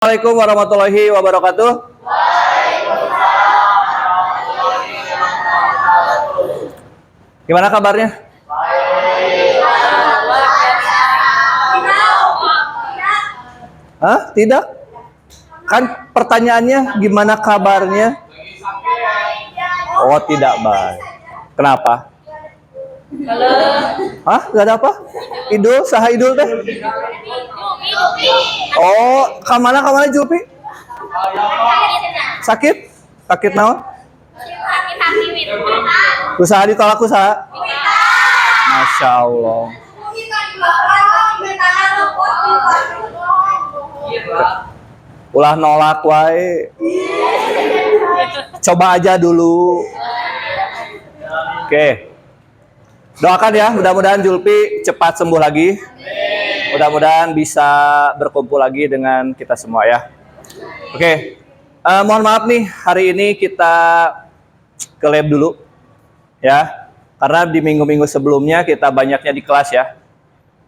Assalamualaikum warahmatullahi wabarakatuh. Gimana kabarnya? Hah? Tidak? Kan pertanyaannya gimana kabarnya? Oh, tidak baik. Kenapa? Hah? Gak ada apa? Idul, saha idul teh? Oh, kamana Julpi? Sakit? Sakit naon? Usaha ditolak usaha? Masya Allah. Ulah nolak wae. Coba aja dulu. Oke. Doakan ya, mudah-mudahan Julpi cepat sembuh lagi. Mudah-mudahan bisa berkumpul lagi dengan kita semua ya. Oke. Mohon maaf nih, hari ini kita ke lab dulu. Ya. Karena di minggu-minggu sebelumnya kita banyaknya di kelas ya.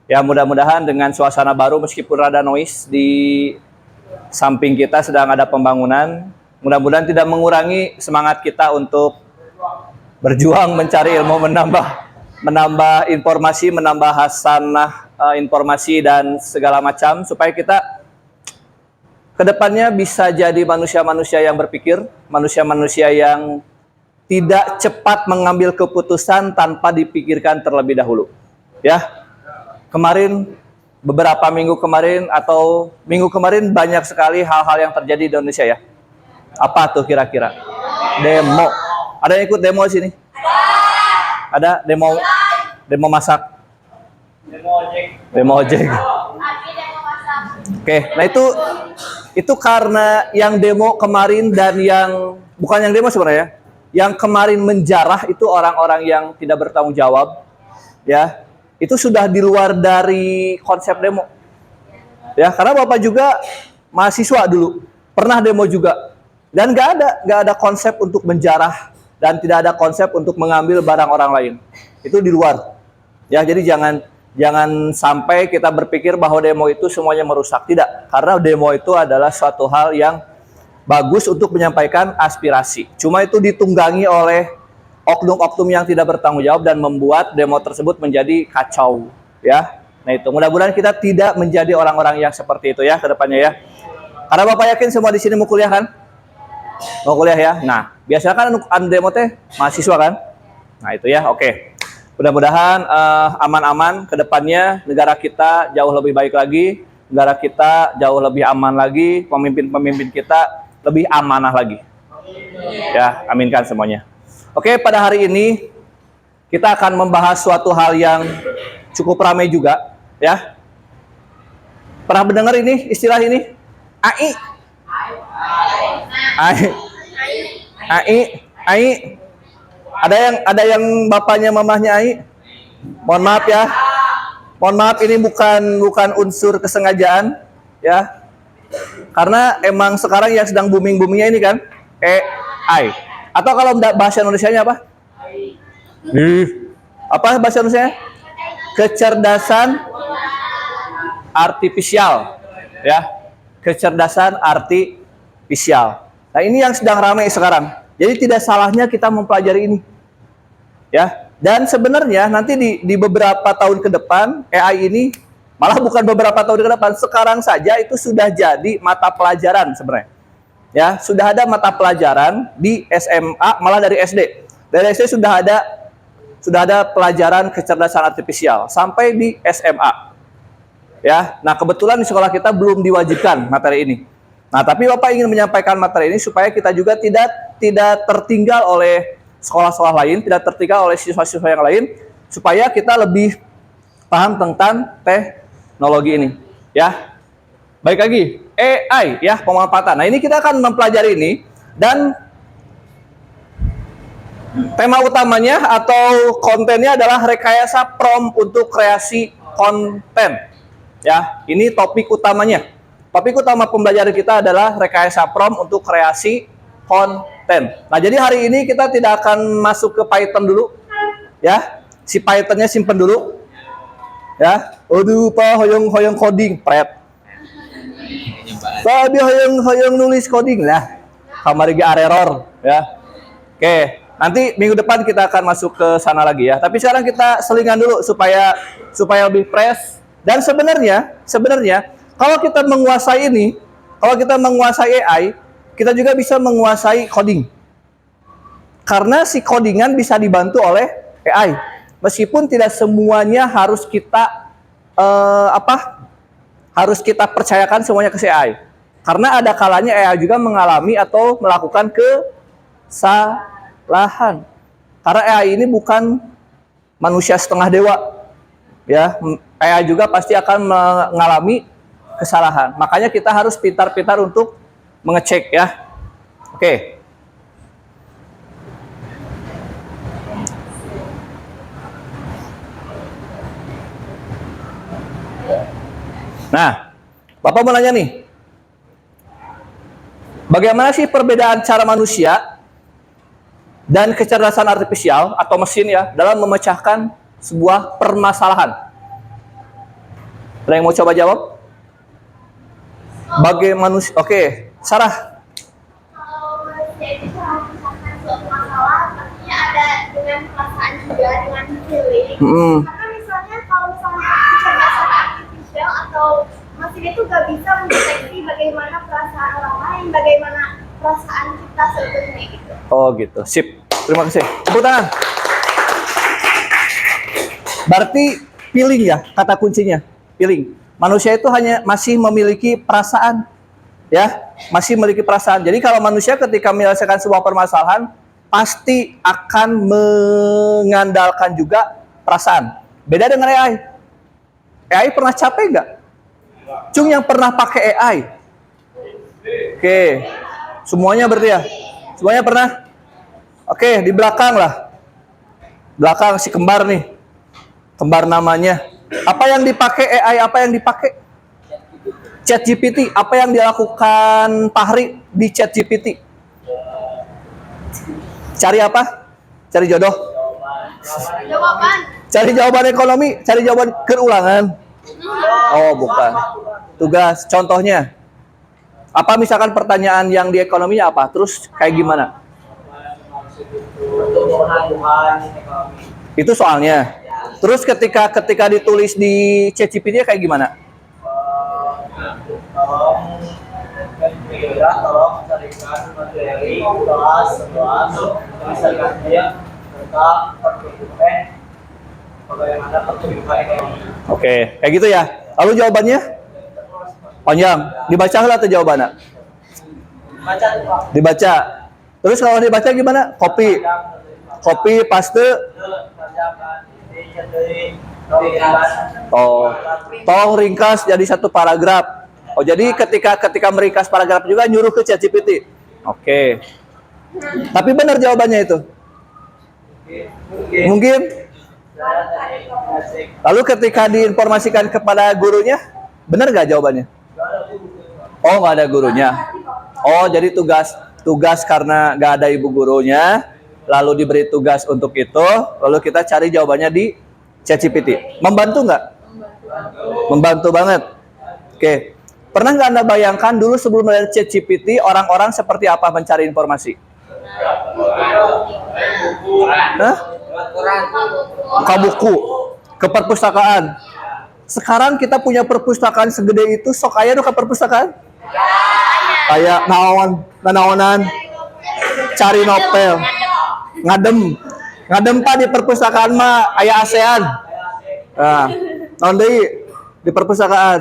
Ya, mudah-mudahan dengan suasana baru meskipun rada noise di samping kita sedang ada pembangunan. Mudah-mudahan tidak mengurangi semangat kita untuk berjuang mencari ilmu, menambah informasi, menambah hasanah informasi dan segala macam supaya kita kedepannya bisa jadi manusia-manusia yang berpikir, manusia-manusia yang tidak cepat mengambil keputusan tanpa dipikirkan terlebih dahulu. Ya, kemarin beberapa minggu kemarin atau minggu kemarin banyak sekali hal-hal yang terjadi di Indonesia ya. Apa tuh kira-kira? Demo. Ada yang ikut demo di sini? Ada demo masak. Demo ojek. Oke, nah itu karena yang demo kemarin dan yang bukan yang demo sebenarnya. Yang kemarin menjarah itu orang-orang yang tidak bertanggung jawab, ya. Itu sudah di luar dari konsep demo. Ya, karena Bapak juga mahasiswa dulu, pernah demo juga. Dan nggak ada konsep untuk menjarah dan tidak ada konsep untuk mengambil barang orang lain. Itu di luar. Ya, jadi jangan sampai kita berpikir bahwa demo itu semuanya merusak. Tidak, karena demo itu adalah suatu hal yang bagus untuk menyampaikan aspirasi. Cuma itu ditunggangi oleh oknum-oknum yang tidak bertanggung jawab dan membuat demo tersebut menjadi kacau, ya. Nah, itu mudah-mudahan kita tidak menjadi orang-orang yang seperti itu ya ke depannya ya. Karena Bapak yakin semua di sini mau kuliah kan? Mau kuliah ya. Nah, biasanya kan demo teh mahasiswa kan? Nah, itu ya. Oke. Mudah-mudahan aman-aman ke depannya, negara kita jauh lebih baik lagi, negara kita jauh lebih aman lagi, pemimpin-pemimpin kita lebih amanah lagi. Ya, aminkan semuanya. Oke, pada hari ini kita akan membahas suatu hal yang cukup ramai juga, ya. Pernah mendengar ini istilah ini? AI. AI. Ada yang bapaknya mamahnya AI? Mohon maaf ya. Mohon maaf, ini bukan unsur kesengajaan, ya. Karena emang sekarang yang sedang booming-boomingnya ini kan AI. Atau kalau bahasa Indonesianya apa? Apa bahasa Indonesianya? Kecerdasan artifisial, ya. Kecerdasan artifisial. Nah, ini yang sedang ramai sekarang. Jadi tidak salahnya kita mempelajari ini, ya. Dan sebenarnya nanti di beberapa tahun ke depan AI ini malah bukan beberapa tahun ke depan, sekarang saja itu sudah jadi mata pelajaran sebenarnya. Ya, sudah ada mata pelajaran di SMA, malah dari SD. Dari SD sudah ada pelajaran kecerdasan artifisial sampai di SMA. Ya, nah kebetulan di sekolah kita belum diwajibkan materi ini. Nah, tapi Bapak ingin menyampaikan materi ini supaya kita juga tidak tertinggal oleh sekolah-sekolah lain, tidak tertinggal oleh siswa-siswa yang lain, supaya kita lebih paham tentang teknologi ini, ya. Baik lagi, AI ya, pemanfaatan. Nah, ini kita akan mempelajari ini dan tema utamanya atau kontennya adalah rekayasa prompt untuk kreasi konten. Ya, ini topik utamanya. Topik utama pembelajaran kita adalah rekayasa prompt untuk kreasi konten. Nah, jadi hari ini kita tidak akan masuk ke Python dulu, ya. Si Pythonnya simpen dulu. Ya, aduh Pak, hoyong coding, pret. Tapi hoyong nulis coding lah. Kamari ge error ya. Oke, nanti minggu depan kita akan masuk ke sana lagi ya. Tapi sekarang kita selingan dulu supaya lebih fresh. Dan sebenarnya kalau kita menguasai ini, kalau kita menguasai AI, kita juga bisa menguasai coding. Karena si codingan bisa dibantu oleh AI. Meskipun tidak semuanya harus kita harus kita percayakan semuanya ke si AI. Karena ada kalanya AI juga mengalami atau melakukan kesalahan. Karena AI ini bukan manusia setengah dewa. Ya, AI juga pasti akan mengalami kesalahan. Makanya kita harus pintar-pintar untuk mengecek ya. Oke. Nah, Bapak mau nanya nih. Bagaimana sih perbedaan cara manusia dan kecerdasan artifisial atau mesin ya dalam memecahkan sebuah permasalahan? Ada yang mau coba jawab? Bagaimana manusia? Oke, Sarah. Kalau manusia itu cara memecahkan suatu masalah, artinya ada dengan perasaan juga, dengan feeling. Karena misalnya kalau misalnya kecerdasan artifisial atau mesin itu gak bisa mendeteksi bagaimana perasaan orang lain, bagaimana perasaan kita sebetulnya gitu. Oh gitu, sip. Terima kasih. Tepuk tangan. Berarti feeling ya kata kuncinya. Feeling. Manusia itu hanya masih memiliki perasaan, ya, masih memiliki perasaan. Jadi kalau manusia ketika menyelesaikan sebuah permasalahan pasti akan mengandalkan juga perasaan. Beda dengan AI. AI pernah capek nggak? Cung yang pernah pakai AI. Oke, semuanya berarti ya. Semuanya pernah. Oke, di belakang lah. Belakang si kembar nih. Kembar namanya. Apa yang dipakai AI? Apa yang dipakai? ChatGPT. Apa yang dilakukan Fahri di ChatGPT? Cari apa? Cari jodoh. Jawaban. Cari jawaban ekonomi. Cari jawaban keulangan. Oh, bukan. Tugas. Contohnya. Apa misalkan pertanyaan yang di ekonominya apa? Terus kayak gimana? Itu soalnya. Terus ketika ditulis di ChatGPT kayak gimana? Tolong carikan materi kelas misalkan dia tentang bagaimana pertumbuhan ekonomi. Oke, kayak gitu ya. Lalu jawabannya? Panjang. Dibaca lah tuh jawabannya. Dibaca. Terus kalau dibaca gimana? Copy, paste. Oh, tolong ringkas jadi satu paragraf. Oh, jadi ketika meringkas paragraf juga nyuruh ke ChatGPT. Oke. Tapi benar jawabannya itu? Mungkin. Lalu ketika diinformasikan kepada gurunya, benar nggak jawabannya? Oh, nggak ada gurunya. Oh, jadi tugas karena nggak ada ibu gurunya, lalu diberi tugas untuk itu, lalu kita cari jawabannya di ChatGPT. Membantu nggak? Membantu banget. Oke. Pernah nggak Anda bayangkan dulu sebelum ada ChatGPT, orang-orang seperti apa mencari informasi? Hah? Buka buku, ke perpustakaan. Sekarang kita punya perpustakaan segede itu, sok aya nu ke perpustakaan? Kayak naonan, cari novel, ngadem pak di perpustakaan mah aya ASEAN. Nah, naon deui di perpustakaan?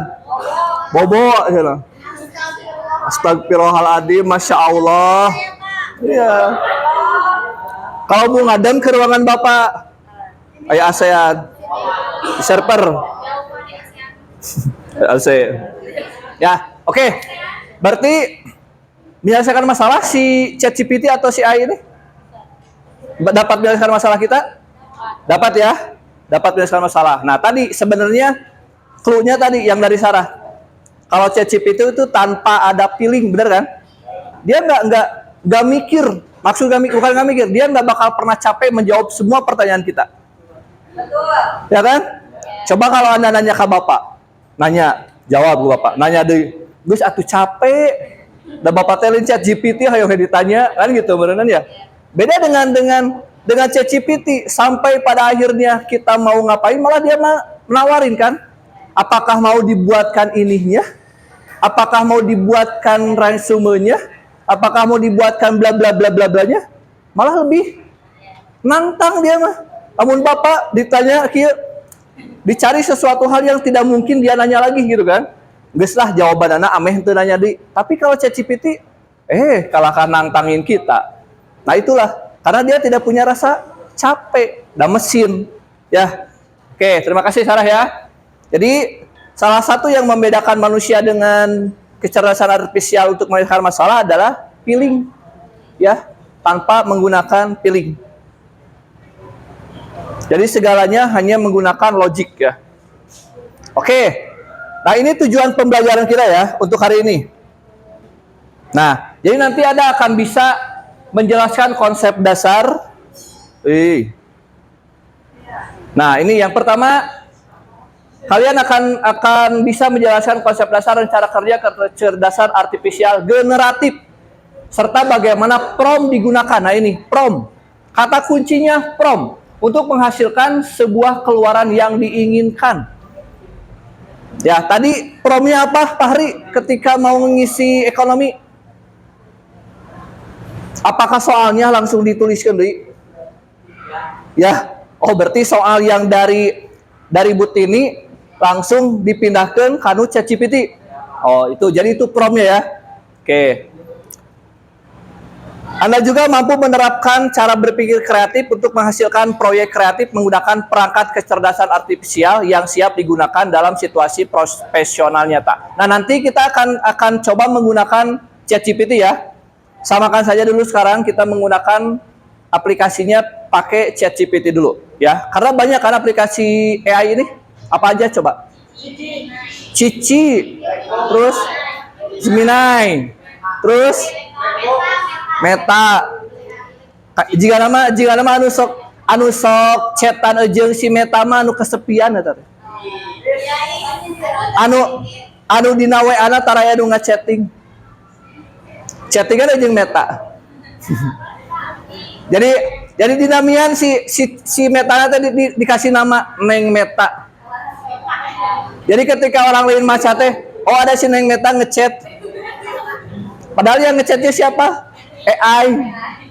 Bobo, gitu. Astagfirullahaladzim, Masya Allah. Iya. Kalau mau ngadem ke ruangan Bapak, aya ASEAN. Di server. Ya, oke. Berarti menyelesaikan masalah si ChatGPT atau si AI ini? Dapat menyelesaikan masalah kita? Dapat ya? Dapat menyelesaikan masalah. Nah, tadi sebenarnya clue-nya tadi yang dari Sarah. Kalau ChatGPT itu tanpa ada feeling, bener kan? Dia nggak mikir, bukan nggak mikir, dia nggak bakal pernah capek menjawab semua pertanyaan kita. Betul. Ya kan? Coba kalau Anda nanya ke Bapak, jawab ke Bapak. Nanya Gus atuh capek. Da Bapak teh chat GPT hayo ditanya kan gitu beneran ya. Beda dengan chat GPT sampai pada akhirnya kita mau ngapain malah dia menawarin kan. Apakah mau dibuatkan ininya? Apakah mau dibuatkan resume-nya? Apakah mau dibuatkan bla bla bla bla blanya? Malah lebih nantang dia mah. Amun Bapak ditanya kieu dicari sesuatu hal yang tidak mungkin dia nanya lagi gitu kan. Geus lah jawabanana ameh teu nanya deui. Tapi kalau ChatGPT kalahkan nantangin kita. Nah itulah karena dia tidak punya rasa capek dan mesin ya. Oke, terima kasih Sarah ya. Jadi salah satu yang membedakan manusia dengan kecerdasan artifisial untuk menyelesaikan masalah adalah feeling ya, tanpa menggunakan feeling. Jadi segalanya hanya menggunakan logik ya. Oke. Nah, ini tujuan pembelajaran kita ya untuk hari ini. Nah, jadi nanti Anda akan bisa menjelaskan konsep dasar. Nah, ini yang pertama, kalian akan bisa menjelaskan konsep dasar dan cara kerja kecerdasan artifisial generatif serta bagaimana prompt digunakan. Nah, ini prompt. Kata kuncinya prompt untuk menghasilkan sebuah keluaran yang diinginkan. Ya, tadi promptnya apa, Pak Hari, ketika mau mengisi ekonomi? Apakah soalnya langsung dituliskan deh? Ya, oh berarti soal yang dari Butini langsung dipindahkan ke ChatGPT. Oh, itu jadi itu promptnya ya. Oke. Anda juga mampu menerapkan cara berpikir kreatif untuk menghasilkan proyek kreatif menggunakan perangkat kecerdasan artifisial yang siap digunakan dalam situasi profesional nyata. Nah, nanti kita akan coba menggunakan ChatGPT ya. Samakan saja dulu sekarang kita menggunakan aplikasinya pakai ChatGPT dulu ya. Karena banyak kan aplikasi AI ini. Apa aja coba? Cici, terus Gemini, terus Meta. Jika nama anu sok chatan jeung si Meta mah anu kesepian eta teh. Anu dina WA-na taraya nu ngachatting. Chattingan jeung Meta. jadi dinamian si Meta teh dikasih nama Neng Meta. Jadi ketika orang lain maca teh, oh ada si Neng Meta ngechat. Padahal yang ngechatnya siapa? AI,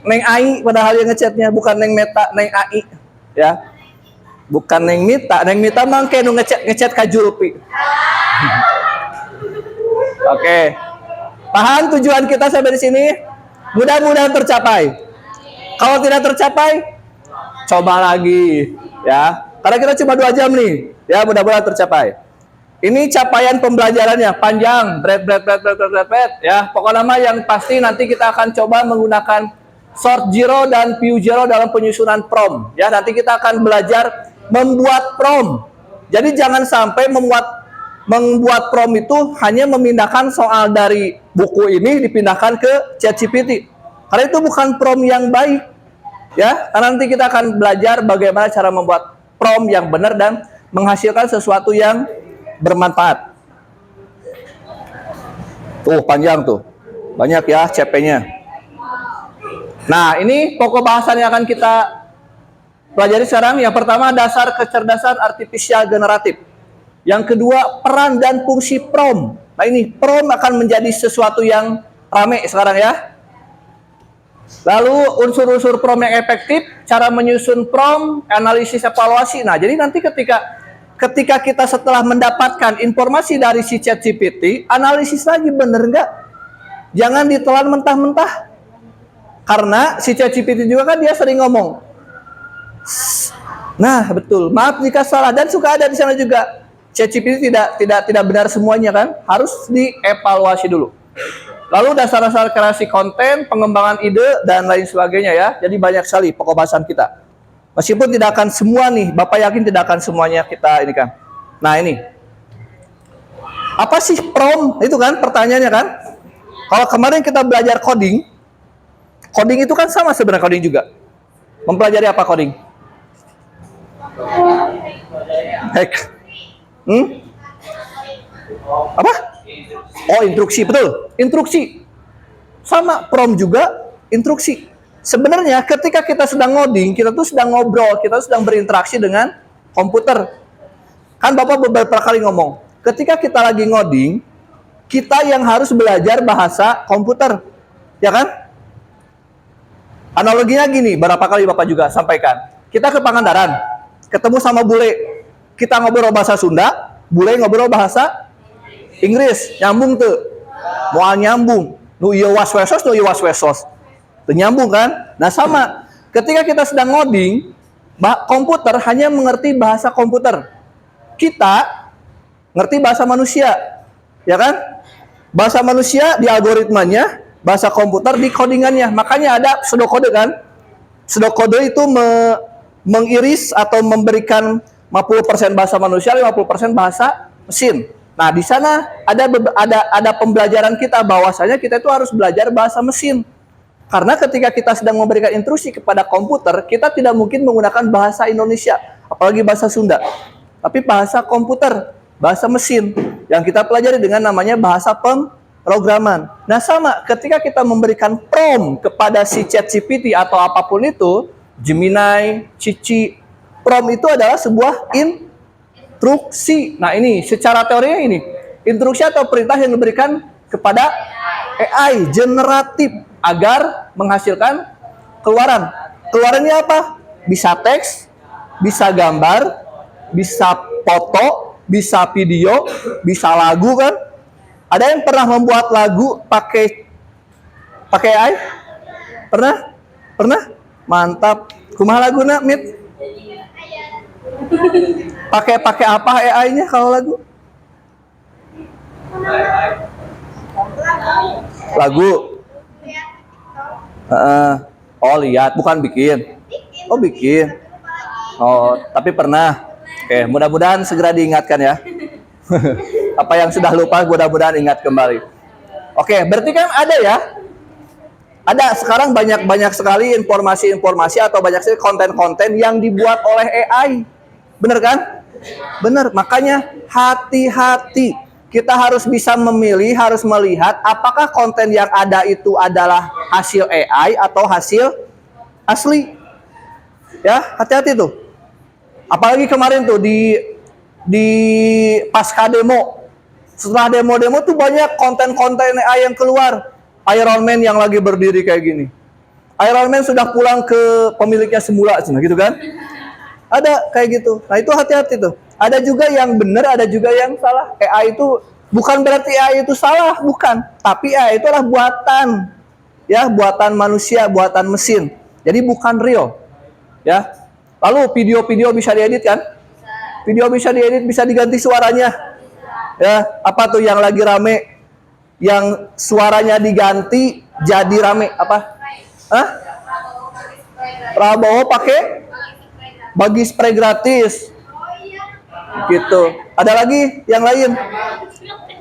Neng AI, padahal yang ngechatnya bukan Neng Meta, Neng AI, ya, bukan Neng Mita mah kayak nu ngechat ka Julpi. Oke, paham tujuan kita sampai di sini? Mudah-mudahan tercapai. Kalau tidak tercapai, coba lagi, ya. Karena kita cuma 2 jam nih, ya mudah-mudahan tercapai. Ini capaian pembelajarannya panjang, berat, ya. Pokoknya mah yang pasti nanti kita akan coba menggunakan short zero dan view zero dalam penyusunan prompt. Ya, nanti kita akan belajar membuat prompt. Jadi jangan sampai membuat prompt itu hanya memindahkan soal dari buku ini dipindahkan ke ChatGPT. Karena itu bukan prompt yang baik. Ya, karena nanti kita akan belajar bagaimana cara membuat prompt yang benar dan menghasilkan sesuatu yang bermanfaat. Tuh panjang tuh, banyak ya CP-nya. Nah, ini pokok bahasan yang akan kita pelajari sekarang. Yang pertama, dasar kecerdasan artifisial generatif. Yang kedua, peran dan fungsi prompt. Nah, ini prompt akan menjadi sesuatu yang rame sekarang ya. Lalu unsur-unsur prompt yang efektif, cara menyusun prompt, analisis evaluasi. Nah, jadi nanti ketika kita setelah mendapatkan informasi dari si ChatGPT, analisis lagi bener nggak? Jangan ditelan mentah-mentah. Karena si ChatGPT juga kan dia sering ngomong. Nah, betul. Maaf jika salah, dan suka ada di sana juga. ChatGPT tidak benar semuanya kan? Harus dievaluasi dulu. Lalu dasar-dasar kreasi konten, pengembangan ide dan lain sebagainya ya. Jadi banyak sekali pokok bahasan kita. Meskipun tidak akan semua nih, Bapak yakin tidak akan semuanya kita ini kan. Nah ini, apa sih prompt? Itu kan pertanyaannya kan. Kalau kemarin kita belajar coding itu kan sama sebenarnya coding juga. Mempelajari apa coding? Hack. Apa? Oh, instruksi, betul. Instruksi. Sama, prompt juga instruksi. Sebenarnya ketika kita sedang ngoding, kita tuh sedang ngobrol, kita sedang berinteraksi dengan komputer. Kan Bapak beberapa kali ngomong, ketika kita lagi ngoding, kita yang harus belajar bahasa komputer. Ya kan? Analoginya gini, berapa kali Bapak juga sampaikan. Kita ke Pangandaran, ketemu sama bule. Kita ngobrol bahasa Sunda, bule ngobrol bahasa Inggris. Nyambung tuh. Moal nyambung. Nu ieu was-wesos, nu ieu was-wesos. Tuh nyambung kan? Nah sama, ketika kita sedang ngoding, komputer hanya mengerti bahasa komputer. Kita ngerti bahasa manusia. Ya kan? Bahasa manusia di algoritmanya, bahasa komputer di codingannya. Makanya ada pseudocode kan? Pseudocode itu mengiris atau memberikan 50% bahasa manusia, 50% bahasa mesin. Nah, di sana ada pembelajaran kita bahwasanya kita itu harus belajar bahasa mesin. Karena ketika kita sedang memberikan instruksi kepada komputer, kita tidak mungkin menggunakan bahasa Indonesia, apalagi bahasa Sunda. Tapi bahasa komputer, bahasa mesin yang kita pelajari dengan namanya bahasa pemrograman. Nah, sama ketika kita memberikan prompt kepada si ChatGPT atau apapun itu, Gemini, Cici, prompt itu adalah sebuah instruksi. Nah, ini secara teorinya ini, instruksi atau perintah yang diberikan kepada AI generatif agar menghasilkan keluaran. Keluarannya apa? Bisa teks, bisa gambar, bisa foto, bisa video, bisa lagu kan? Ada yang pernah membuat lagu pakai AI? Pernah? Pernah? Mantap. Kumaha laguna, Mit? Pakai apa AI-nya kalau lagu? Lagu. Oh, lihat, bukan bikin. Oh, bikin. Oh, tapi pernah. Oke, mudah-mudahan segera diingatkan ya. Apa yang sudah lupa mudah-mudahan ingat kembali. Oke, berarti kan ada ya. Ada sekarang banyak sekali informasi-informasi atau banyak sekali konten-konten yang dibuat oleh AI. Bener kan? Bener, makanya hati-hati. Kita harus bisa memilih, harus melihat apakah konten yang ada itu adalah hasil AI atau hasil asli. Ya, hati-hati tuh. Apalagi kemarin tuh di pasca demo. Setelah demo-demo tuh banyak konten-konten AI yang keluar. Iron Man yang lagi berdiri kayak gini. Iron Man sudah pulang ke pemiliknya semula, gitu kan? Ada kayak gitu. Nah, itu hati-hati tuh. Ada juga yang benar, ada juga yang salah. AI itu bukan berarti AI itu salah, bukan. Tapi AI itu adalah buatan. Ya, buatan manusia, buatan mesin. Jadi bukan real. Ya. Lalu video-video bisa diedit kan? Video bisa diedit, bisa diganti suaranya. Ya, apa tuh yang lagi rame? Yang suaranya diganti jadi rame apa? Hah? Prabowo pakai bagi spray gratis. Gitu. Ada lagi yang lain.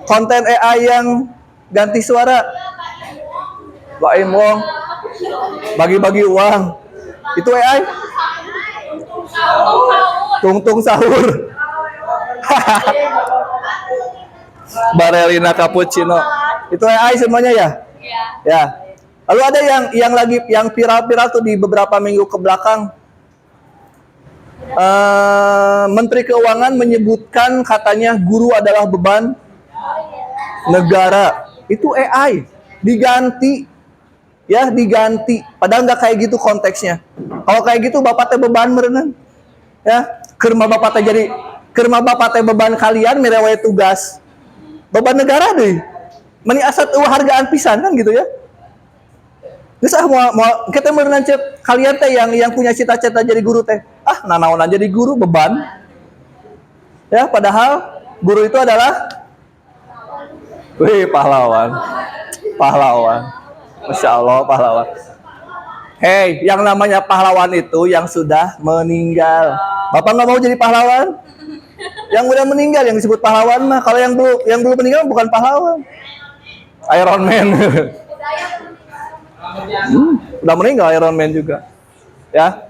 Konten AI yang ganti suara. Baim wong. Bagi-bagi uang. Itu AI. Tung-tung sahur. Barelina cappuccino. Itu AI semuanya ya? Iya. Ya. Lalu ada yang viral-viral tuh di beberapa minggu ke belakang. Menteri Keuangan menyebutkan katanya guru adalah beban negara. Itu AI. Diganti. Ya, diganti. Padahal nggak kayak gitu konteksnya. Kalau kayak gitu bapak teh beban merenang. Ya, kerma bapak teh beban kalian merewai tugas. Beban negara deh. Meni asat hargaan pisan kan gitu ya. Geus mau kita merenang kalian teh yang punya cita-cita jadi guru teh. Ah, nanaonan jadi guru beban. Ya, padahal guru itu adalah pahlawan. Pahlawan. Masya Allah, pahlawan. Hei, yang namanya pahlawan itu yang sudah meninggal. Bapak nggak mau jadi pahlawan? Yang udah meninggal yang disebut pahlawan mah. Kalau yang belum meninggal bukan pahlawan. Iron Man. Udah meninggal Iron Man juga. Ya.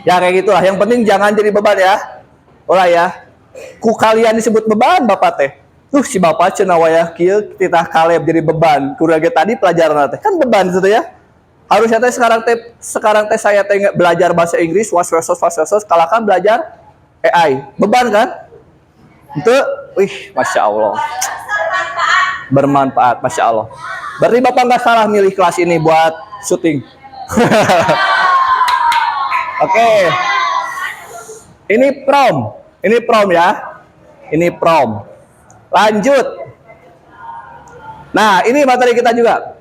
Ya kayak gitulah. Yang penting jangan jadi beban ya. Olah ya. Ku kalian disebut beban Bapak teh. tuh si bapak cenah wayah kieu titah Kaleb jadi beban. Kurang tadi pelajaran teh kan beban itu ya. Harusnya teh sekarang teh saya teh belajar bahasa Inggris was kalahkan belajar AI. Beban kan? Itu Masya Allah. Bermanfaat, Masya Allah. Berarti Bapak nggak salah milih kelas ini buat syuting. Oke. Ini prom ya. Ini prom. Lanjut. Nah, ini materi kita juga.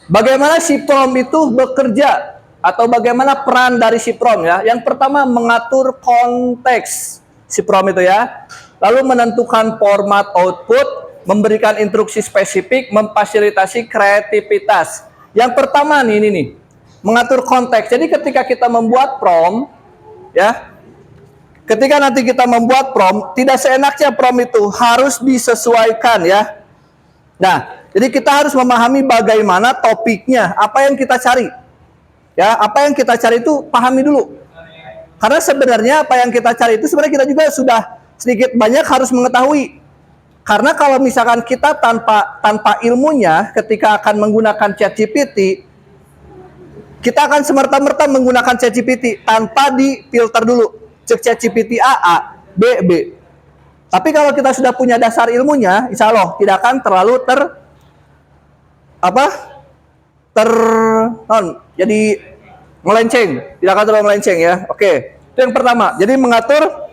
Bagaimana si prom itu bekerja atau bagaimana peran dari si prom ya? Yang pertama mengatur konteks si prom itu ya. Lalu menentukan format output, memberikan instruksi spesifik, memfasilitasi kreativitas. Yang pertama nih, ini nih, mengatur konteks. Jadi ketika kita membuat prom, ya, ketika nanti kita membuat prom, tidak seenaknya prom itu harus disesuaikan ya. Nah, jadi kita harus memahami bagaimana topiknya, apa yang kita cari. Ya, apa yang kita cari itu pahami dulu. Karena sebenarnya apa yang kita cari itu sebenarnya kita juga sudah sedikit banyak harus mengetahui. Karena kalau misalkan kita tanpa ilmunya ketika akan menggunakan ChatGPT, kita akan semerta-merta menggunakan ChatGPT tanpa difilter dulu. Cek ChatGPT A, B. Tapi kalau kita sudah punya dasar ilmunya, insya Allah tidak akan terlalu jadi melenceng, tidak akan terlalu melenceng ya. Oke, itu yang pertama. Jadi mengatur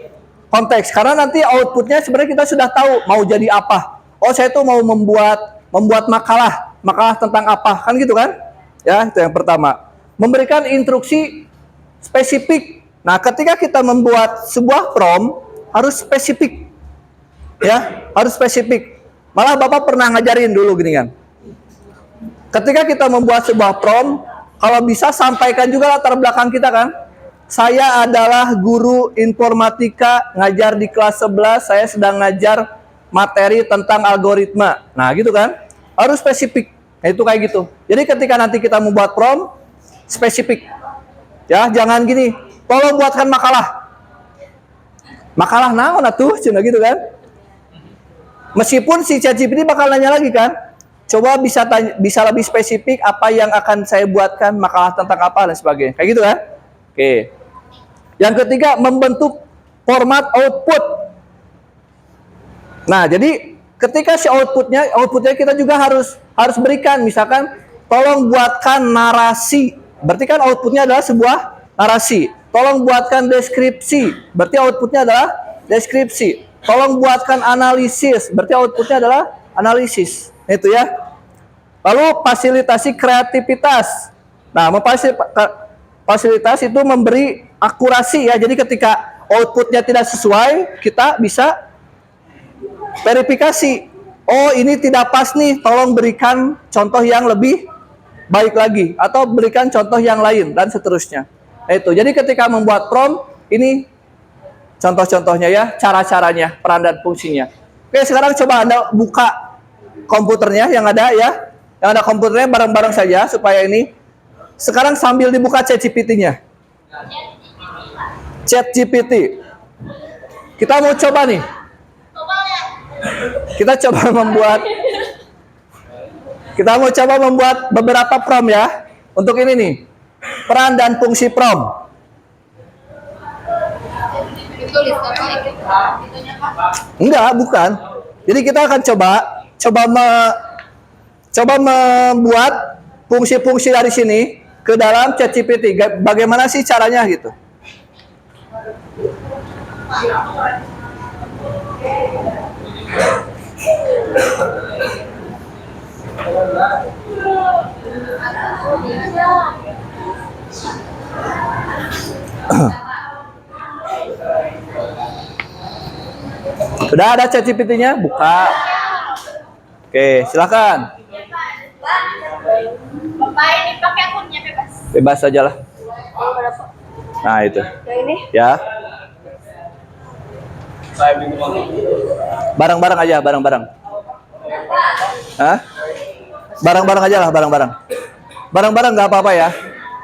konteks, karena nanti outputnya sebenarnya kita sudah tahu mau jadi apa. Oh, saya tuh mau membuat makalah tentang apa, kan gitu kan? Ya, itu yang pertama. Memberikan instruksi spesifik. Nah, ketika kita membuat sebuah prom harus spesifik. Ya, harus spesifik. Malah Bapak pernah ngajarin dulu gini kan. Ketika kita membuat sebuah prom, kalau bisa sampaikan juga latar belakang kita kan. Saya adalah guru informatika, ngajar di kelas 11, saya sedang ngajar materi tentang algoritma. Nah, gitu kan? Harus spesifik. Nah, itu kayak gitu. Jadi ketika nanti kita membuat prom, spesifik. Ya, jangan gini, tolong buatkan makalah. Makalah naon atuh, cina gitu kan? Meskipun si ChatGPT bakal nanya lagi kan? Coba bisa lebih spesifik apa yang akan saya buatkan, makalah tentang apa dan sebagainya. Kayak gitu kan? Oke. Yang ketiga, membentuk format output. Nah, jadi ketika si outputnya kita juga harus berikan, misalkan tolong buatkan narasi. Berarti kan outputnya adalah sebuah narasi. Tolong buatkan deskripsi. Berarti outputnya adalah deskripsi. Tolong buatkan analisis. Berarti outputnya adalah analisis. Itu ya. Lalu fasilitasi kreativitas. Nah, fasilitas itu memberi akurasi ya. Jadi ketika outputnya tidak sesuai, kita bisa verifikasi. Oh, ini tidak pas nih, tolong berikan contoh yang lebih baik lagi. Atau berikan contoh yang lain, dan seterusnya. Nah, itu. Jadi ketika membuat prompt, ini contoh-contohnya ya, cara-caranya, peran dan fungsinya. Oke, sekarang coba Anda buka komputernya yang ada ya. Yang ada komputernya bareng-bareng saja, supaya ini. Sekarang sambil dibuka ChatGPT-nya. ChatGPT. Kita mau coba nih. Kita mau coba membuat beberapa prompt ya. Untuk ini nih. Peran dan fungsi prompt. Enggak, bukan. Jadi kita akan coba membuat fungsi-fungsi dari sini ke dalam ChatGPT. Bagaimana sih caranya gitu? Sudah ada ChatGPT-nya? Buka. Oke, silakan. Bapak ini pakai akunnya bebas. Bebas saja lah. Nah, itu. Yang ini? Ya. Bareng-bareng aja, bareng-bareng. Hah? Bareng-bareng aja lah, bareng-bareng. Bareng-bareng nggak apa-apa ya.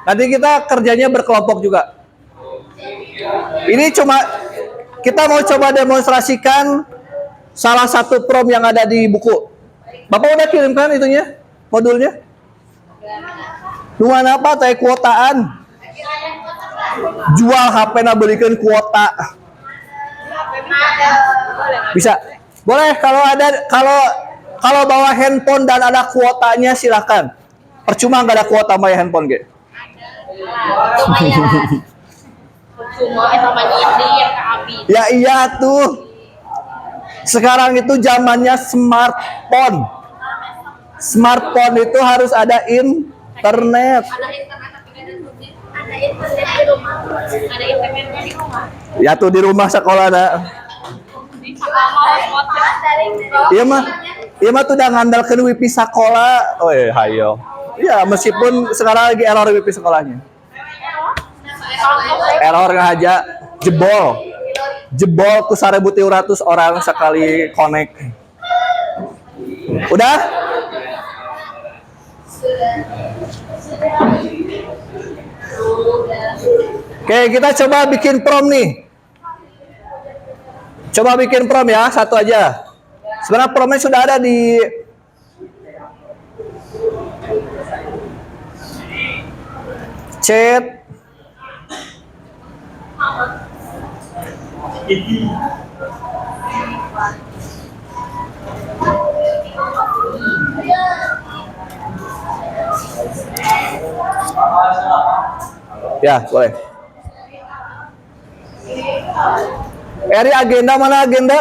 Nanti kita kerjanya berkelompok juga. Ini cuma kita mau coba demonstrasikan salah satu prom yang ada di buku. Bapak udah kirimkan itunya, modulnya? Nuan apa teh kuotaan? Jual HP na belikan kuota. Bisa. Boleh kalau ada kalau bawa handphone dan ada kuotanya silakan. Percuma nggak ada kuota mah handphone ge. Ya iya tuh. Sekarang itu zamannya smartphone. Smartphone itu harus ada internet. Ada internet di rumah. Ada internetnya di rumah. Ya tuh di rumah sekolah ada. Iya mah tuh udah ngandalkan wifi sekolah. Oh iya, hayo. Ya meskipun sekarang lagi error wifi sekolahnya. Error aja jebol ku 1.300 orang sekali connect. Udah? Oke, kita coba bikin prom nih. Coba bikin prom ya, satu aja. Sebenarnya promnya sudah ada di chat. Ya, boleh. Eri agenda mana agenda?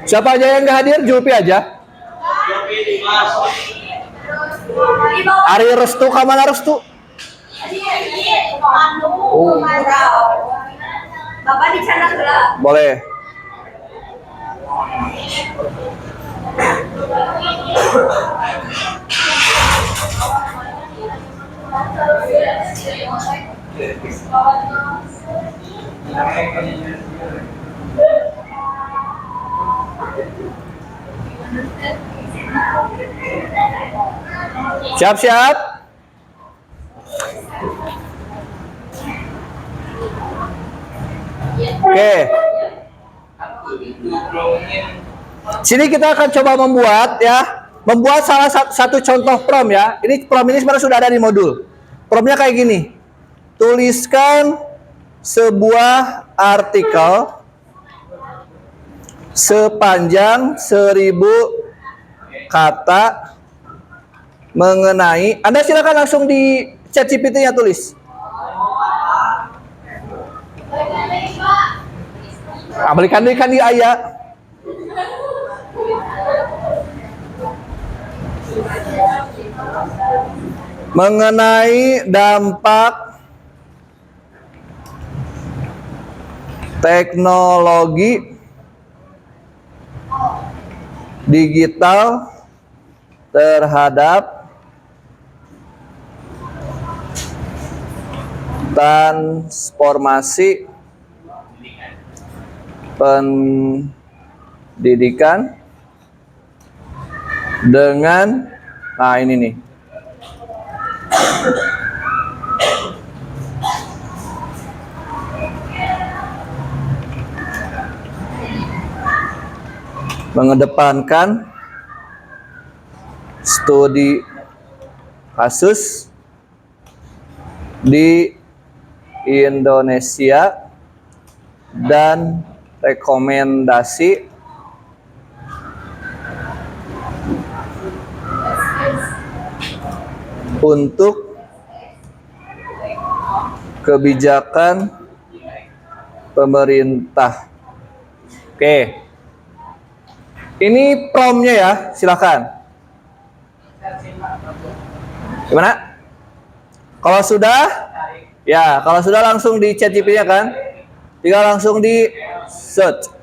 Siapa aja yang nggak hadir? Julpi aja. Ari Restu, kamana Restu? Oh. Bapak di sana lah. Boleh. Siap-siap. Oke. Sini kita akan coba membuat salah satu contoh prom ya. Ini prom ini sebenarnya sudah ada di modul. Promnya kayak gini. Tuliskan sebuah artikel sepanjang 1000 kata mengenai. Anda silakan langsung di chat GPT-nya tulis. Balikan di ayat. Mengenai dampak teknologi digital terhadap transformasi pendidikan dengan ini nih. Mengedepankan studi kasus di Indonesia dan rekomendasi untuk kebijakan pemerintah. Oke. Ini promnya ya, silakan. Gimana? Kalau sudah langsung di chat GPT-nya kan? Tinggal langsung di search.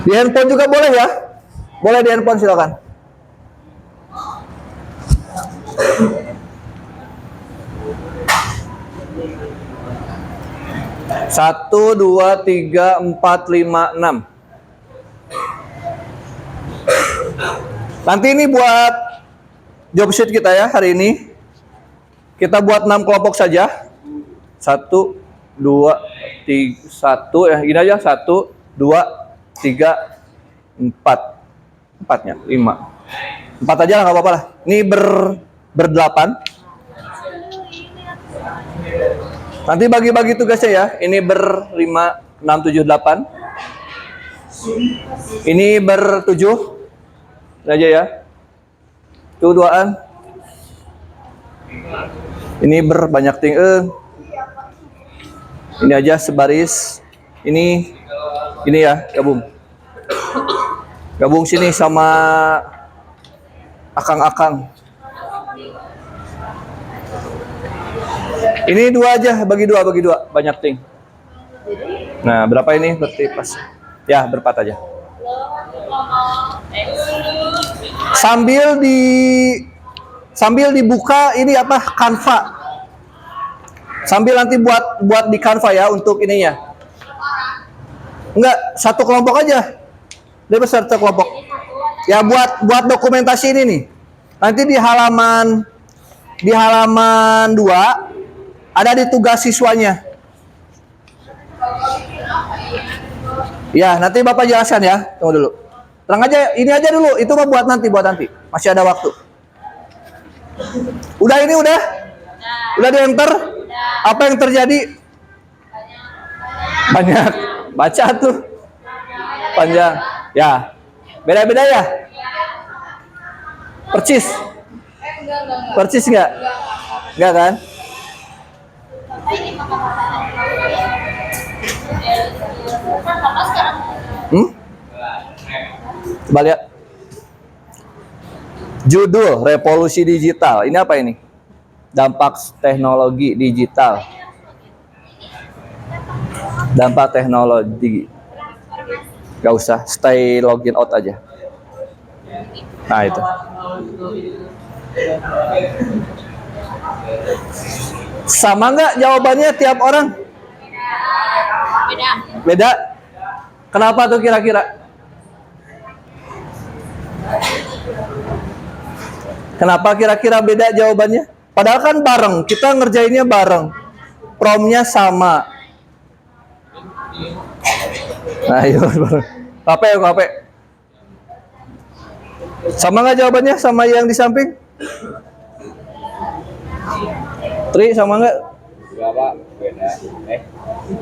Di handphone juga boleh ya? Boleh di handphone, silakan. Satu, dua, tiga, empat, lima, enam. Nanti ini buat job sheet kita ya hari ini. Kita buat 6 kelompok saja. 1, 2, 3, 1 ya, gini aja. 1, 2, 3, 4. 4-nya, 5. 4 aja lah, nggak apa-apa lah. Ini berdelapan. Nanti bagi-bagi tugasnya ya. Ini 5, 6, 7, 8. Ini 7. Ini aja ya. Tuh duaan. Ini banyak ini aja sebaris. Ini ya, gabung sini sama akang-akang. Ini 2 aja, bagi dua banyak ting. Nah, berapa ini berarti pas ya, berempat aja. Sambil dibuka ini apa, Canva. Sambil nanti buat di Canva ya untuk ininya. Enggak, satu kelompok aja. Dia besar satu kelompok. Ya buat dokumentasi ini nih. Nanti di halaman 2 ada di tugas siswanya. Ya, nanti Bapak jelaskan ya. Tunggu dulu. Terang aja, ini aja dulu. Itu mah buat nanti. Masih ada waktu. Udah ini udah? Udah di enter? Apa yang terjadi? Banyak. Baca tuh. Panjang. Ya. Beda-beda ya? Percis? Percis nggak? Nggak kan? Coba lihat. Judul Revolusi Digital. Ini apa ini? Dampak teknologi digital. Dampak teknologi. Gak usah, stay login out aja. Nah itu. Sama nggak jawabannya tiap orang? Beda. Kenapa tuh kira-kira? Kenapa kira-kira beda jawabannya? Padahal kan bareng, kita ngerjainnya bareng. Promnya sama. Nah, iya bareng. Kape. Sama nggak jawabannya sama yang di samping? Tri, sama nggak? Enggak, Pak. Beda.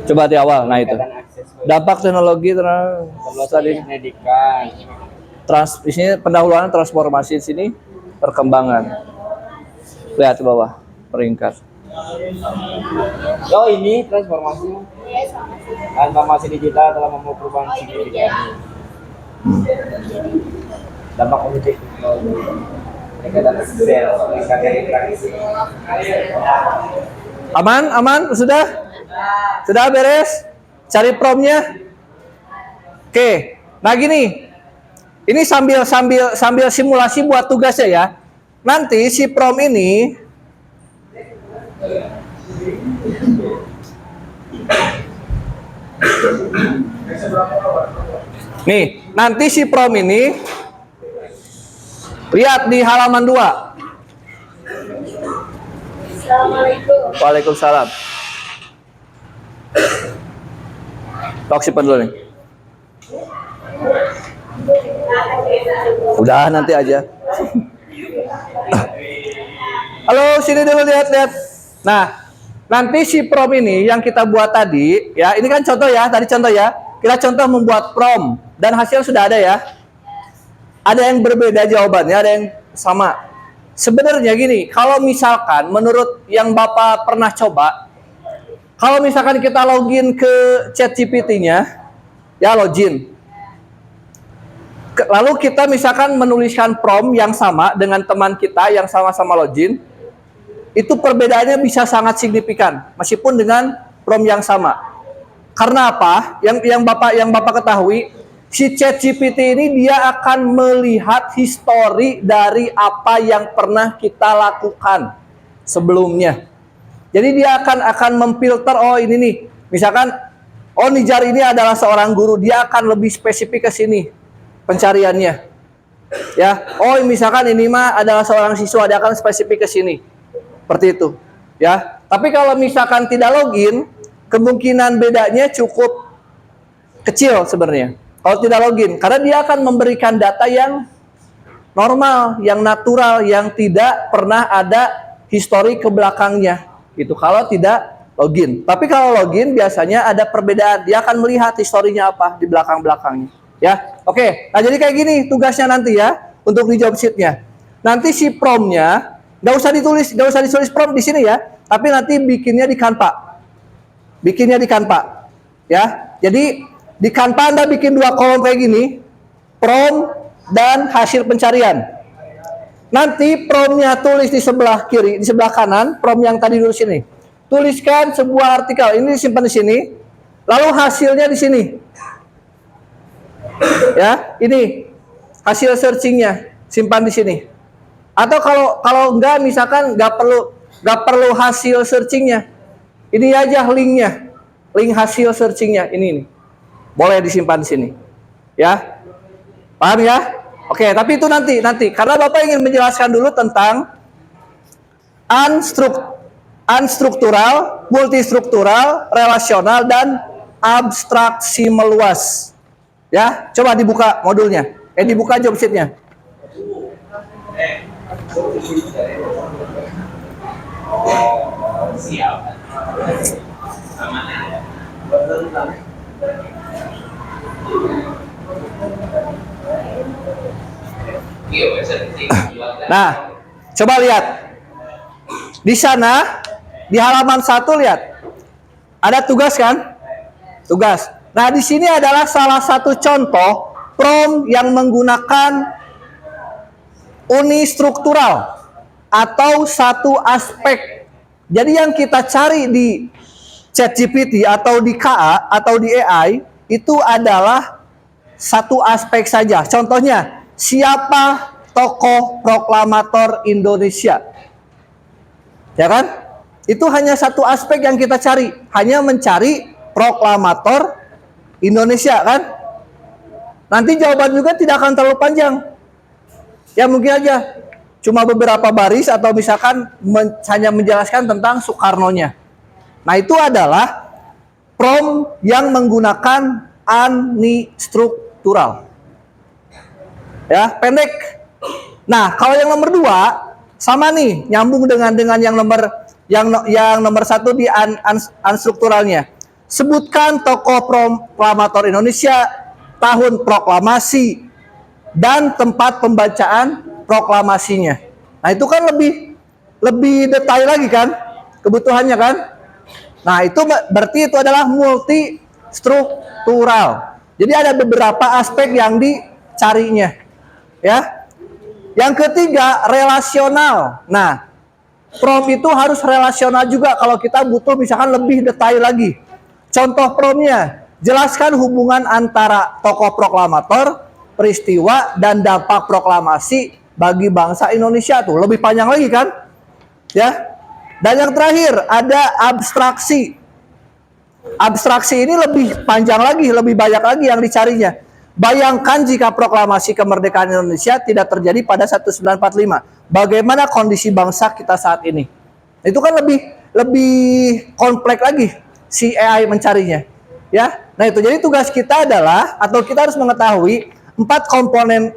Coba di awal, nah itu. Dampak teknologi tadi Pendidikan. di sini pendahuluan transformasi di sini perkembangan. Lihat di bawah peringkat. Oh, ini transformasi. Transformasi digital telah membawa perubahan signifikan. Dampak positif teknologi. Peningkatan sel, peningkatan interaksi. Aman? Sudah beres? Cari promnya? Oke. Nah gini. Ini sambil simulasi buat tugasnya ya. Nanti si prom ini nanti si prom ini lihat di halaman 2. Assalamualaikum. Waalaikumsalam. Tok simpen dulu nih. Udah nanti aja. Halo, sini dulu lihat. Nah, nanti si prom ini yang kita buat tadi, ya ini kan contoh ya, tadi contoh ya. Kita contoh membuat prom dan hasil sudah ada ya. Ada yang berbeda jawabannya, ada yang sama. Sebenarnya gini, kalau misalkan menurut yang Bapak pernah coba, kalau misalkan kita login ke ChatGPT-nya, ya login. Lalu kita misalkan menuliskan prompt yang sama dengan teman kita yang sama-sama login, itu perbedaannya bisa sangat signifikan meskipun dengan prompt yang sama. Karena apa? Yang Bapak ketahui, Si ChatGPT ini dia akan melihat histori dari apa yang pernah kita lakukan sebelumnya. Jadi dia akan memfilter, oh ini nih, misalkan oh Nijar ini adalah seorang guru, dia akan lebih spesifik ke sini pencariannya. Ya, oh misalkan ini mah adalah seorang siswa, dia akan spesifik ke sini. Seperti itu, ya. Tapi kalau misalkan tidak login, kemungkinan bedanya cukup kecil sebenarnya. Kalau tidak login, karena dia akan memberikan data yang normal, yang natural, yang tidak pernah ada histori ke belakangnya. Gitu. Kalau tidak login. Tapi kalau login biasanya ada perbedaan. Dia akan melihat historinya apa di belakang-belakangnya. Ya, oke. Nah jadi kayak gini tugasnya nanti ya untuk di job sheet-nya. Nanti si prompt-nya nggak usah ditulis prompt di sini ya. Tapi nanti bikinnya di Canva. Bikinnya di Canva. Ya, jadi di Canva Anda bikin 2 kolom kayak gini, prompt dan hasil pencarian. Nanti prompt-nya tulis di sebelah kiri, di sebelah kanan, prompt yang tadi dulu sini. Tuliskan sebuah artikel, ini disimpan di sini. Lalu hasilnya di sini. Ya, ini hasil searching-nya, simpan di sini. Atau kalau enggak, misalkan nggak perlu hasil searching-nya. Ini aja link-nya, link hasil searching-nya, ini. Boleh disimpan di sini, ya, paham ya? Oke, tapi itu nanti, karena Bapak ingin menjelaskan dulu tentang unstruktural, multistruktural, relasional, dan abstraksi meluas. Ya, coba dibuka modulnya, dibuka job sheet-nya. Siap. Nah, coba lihat. Di sana, di halaman 1 lihat. Ada tugas kan? Tugas. Nah, di sini adalah salah satu contoh prompt yang menggunakan unistruktural atau satu aspek. Jadi yang kita cari di ChatGPT atau di KA atau di AI itu adalah satu aspek saja. Contohnya, siapa tokoh proklamator Indonesia? Ya kan? Itu hanya satu aspek yang kita cari. Hanya mencari proklamator Indonesia kan? Nanti jawaban juga tidak akan terlalu panjang. Ya mungkin aja cuma beberapa baris atau misalkan hanya menjelaskan tentang Soekarno-nya. Nah itu adalah prompt yang menggunakan unistruktural. Ya, pendek. Nah, kalau yang nomor 2 sama nih, nyambung dengan yang nomor 1 di unstrukturalnya. Sebutkan tokoh proklamator Indonesia, tahun proklamasi, dan tempat pembacaan proklamasinya. Nah, itu kan lebih detail lagi kan kebutuhannya kan? Nah, itu berarti itu adalah multistruktural. Jadi ada beberapa aspek yang dicarinya. Ya. Yang ketiga, relasional. Nah, prompt itu harus relasional juga kalau kita butuh misalkan lebih detail lagi. Contoh promptnya, jelaskan hubungan antara tokoh proklamator, peristiwa, dan dampak proklamasi bagi bangsa Indonesia. Tuh lebih panjang lagi kan? Ya. Dan yang terakhir ada abstraksi. Abstraksi ini lebih panjang lagi, lebih banyak lagi yang dicarinya. Bayangkan jika proklamasi kemerdekaan Indonesia tidak terjadi pada 1945. Bagaimana kondisi bangsa kita saat ini? Itu kan lebih kompleks lagi si AI mencarinya. Ya. Nah, itu jadi tugas kita adalah atau kita harus mengetahui 4 komponen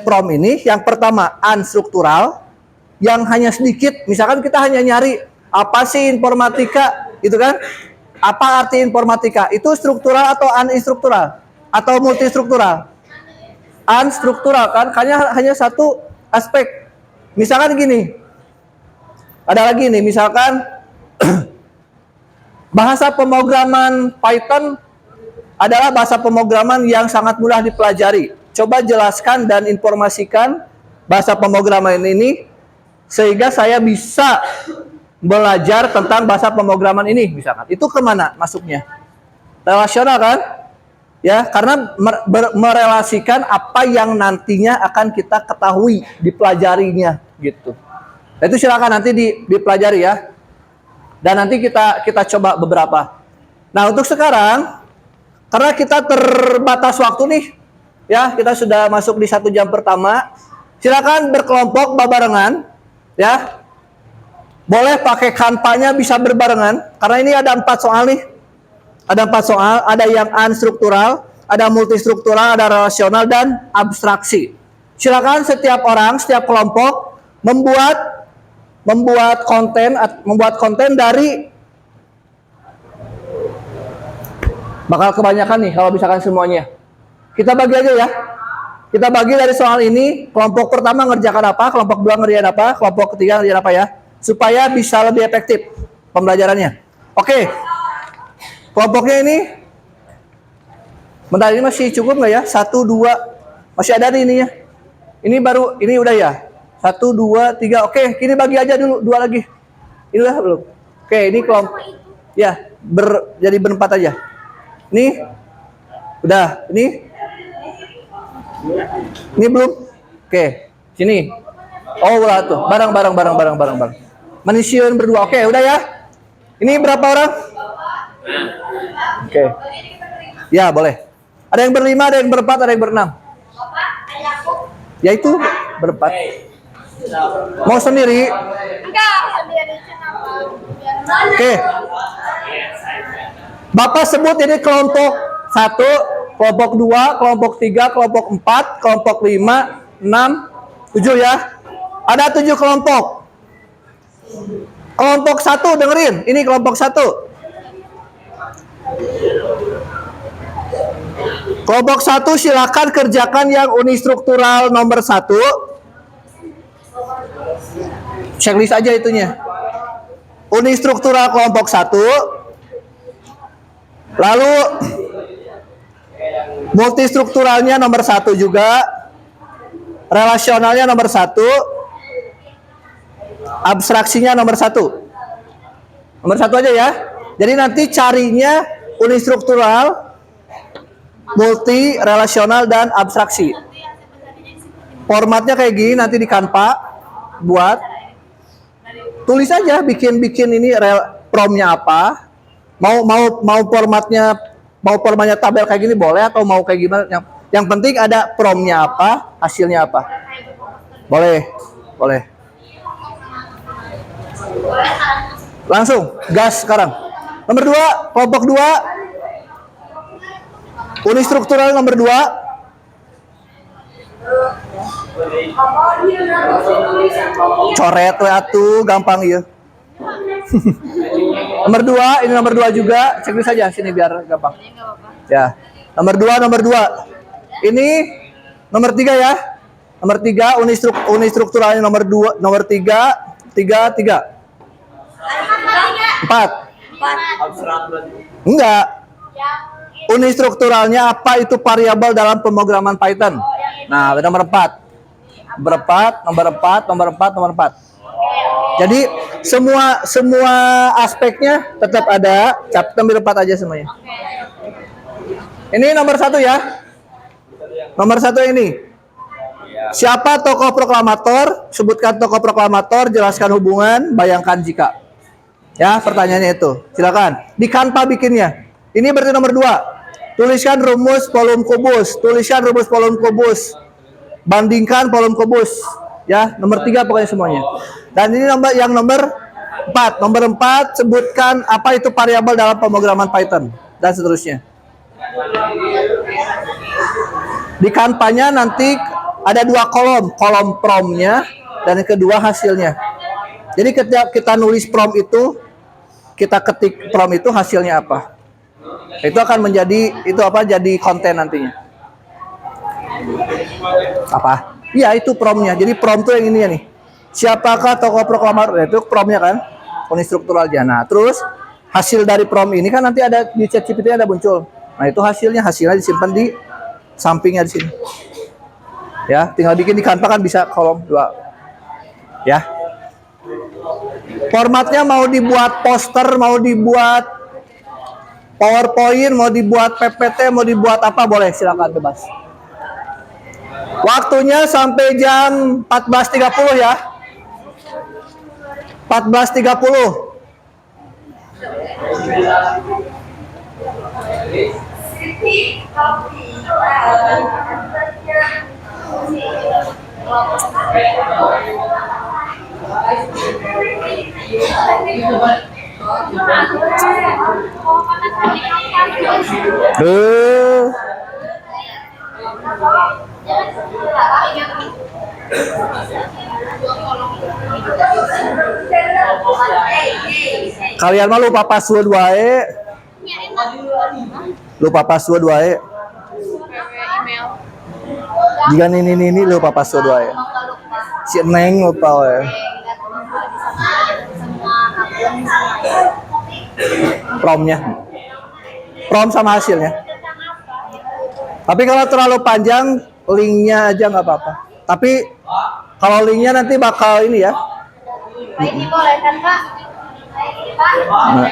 prompt ini. Yang pertama unstruktural, yang hanya sedikit, misalkan kita hanya nyari apa sih informatika, gitu kan? Apa arti informatika? Itu struktural atau uninstruktural? Atau multistruktural? Unstruktural kan? Hanya satu aspek. Misalkan gini. Ada lagi nih, misalkan bahasa pemrograman Python adalah bahasa pemrograman yang sangat mudah dipelajari. Coba jelaskan dan informasikan bahasa pemrograman ini sehingga saya bisa belajar tentang bahasa pemrograman ini misalkan. Itu kemana masuknya? Relasional kan? Ya, karena merelasikan apa yang nantinya akan kita ketahui, dipelajarinya gitu. Nah, itu silakan nanti dipelajari ya. Dan nanti kita coba beberapa. Nah, untuk sekarang karena kita terbatas waktu nih, ya, kita sudah masuk di 1 jam pertama. Silakan berkelompok barengan, ya. Boleh pakai kanvanya bisa berbarengan, karena ini ada 4 soal nih. Ada 4 soal, ada yang unstruktural, ada multistruktural, ada relasional, dan abstraksi. Silakan setiap orang, setiap kelompok membuat konten dari, bakal kebanyakan nih kalau misalkan semuanya. Kita bagi aja ya. Kita bagi dari soal ini, kelompok pertama ngerjakan apa, kelompok 2 ngerjain apa, kelompok ketiga ngerjain apa ya, supaya bisa lebih efektif pembelajarannya. Oke. Kelompoknya ini, bentar, ini masih cukup nggak ya? 1, 2, masih ada nih ininya. Ini baru, ini udah ya. 1, 2, 3, oke. Kini bagi aja dulu, 2 lagi. Ini udah belum? Oke, ini kelompok. Ya, jadi berempat aja. Ini, udah, ini belum? Oke, sini. Oh, udah tuh, bareng. Manisiun berdua, oke, udah ya. Ini berapa orang? Oke. Ya, boleh. Ada yang berlima, ada yang berempat, ada yang berenam. Ya itu, berempat. Mau sendiri? Enggak, sendiri. Oke. Bapak sebut ini kelompok 1, kelompok 2, kelompok 3, kelompok 4, kelompok 5, 6, 7 ya. Ada 7 kelompok. Kelompok 1 dengerin, ini kelompok 1. Kelompok 1 silakan kerjakan yang unistruktural nomor 1. Checklist aja itunya. Unistruktural kelompok 1. Lalu multistrukturalnya nomor 1 juga. Relasionalnya nomor 1. Abstraksinya nomor 1. Nomor 1 aja ya. Jadi nanti carinya unistruktural, multi, relasional, dan abstraksi. Formatnya kayak gini nanti di Canva. Buat. Tulis aja, bikin ini promnya apa. Mau formatnya tabel kayak gini boleh, atau mau kayak gimana. Yang penting ada promnya apa, hasilnya apa. Boleh. Langsung gas sekarang. Nomor 2, kelompok 2. Unistruktural nomor 2. Coret atuh, gampang ya. Nomor 2, ini nomor 2 juga. Ceklis saja sini biar gampang. Ya. Nomor 2. Ini nomor 3 ya. Nomor 3 unistrukturalnya nomor 2, nomor 3, 4. Enggak. Unistrukturalnya apa itu variabel dalam pemrograman Python. Nah, nomor 4. Nomor 4. Jadi semua aspeknya tetap ada. Ambil 4 aja semuanya. Ini nomor 1 ya. Nomor 1 ini. Siapa tokoh proklamator? Sebutkan tokoh proklamator, jelaskan hubungan, bayangkan jika. Ya, pertanyaannya itu. Silakan. Di Canva bikinnya. Ini berarti nomor 2. Tuliskan rumus volume kubus. Bandingkan volume kubus. Ya, nomor 3 pokoknya semuanya. Dan ini nomor 4. Nomor 4 sebutkan apa itu variabel dalam pemrograman Python dan seterusnya. Di Canva-nya nanti ada 2 kolom promnya dan yang kedua hasilnya. Jadi ketika kita nulis prom itu, kita ketik prom itu hasilnya apa. Itu akan jadi konten nantinya. Apa? Iya, itu promnya. Jadi prom itu yang ini ya nih. Siapakah tokoh proklamator? Itu promnya kan, unistrukturalnya. Nah, terus hasil dari prom ini kan nanti ada di ChatGPT ada muncul. Nah, itu hasilnya disimpan di sampingnya di sini. Ya, tinggal bikin di Canva kan bisa kolom 2. Ya. Formatnya mau dibuat poster, mau dibuat PowerPoint, mau dibuat PPT, mau dibuat apa boleh, silakan bebas. Waktunya sampai jam 14.30 ya. 14.30. Kalian mah lupa password wae. Lupa password wae. Jika ini lupa password wae. Si Neng lupa wae. Promnya. Prom sama hasilnya. Tapi kalau terlalu panjang, linknya aja nggak apa-apa. Tapi kalau linknya nanti bakal ini ya. Ini boleh kan Pak? Pak, Nah,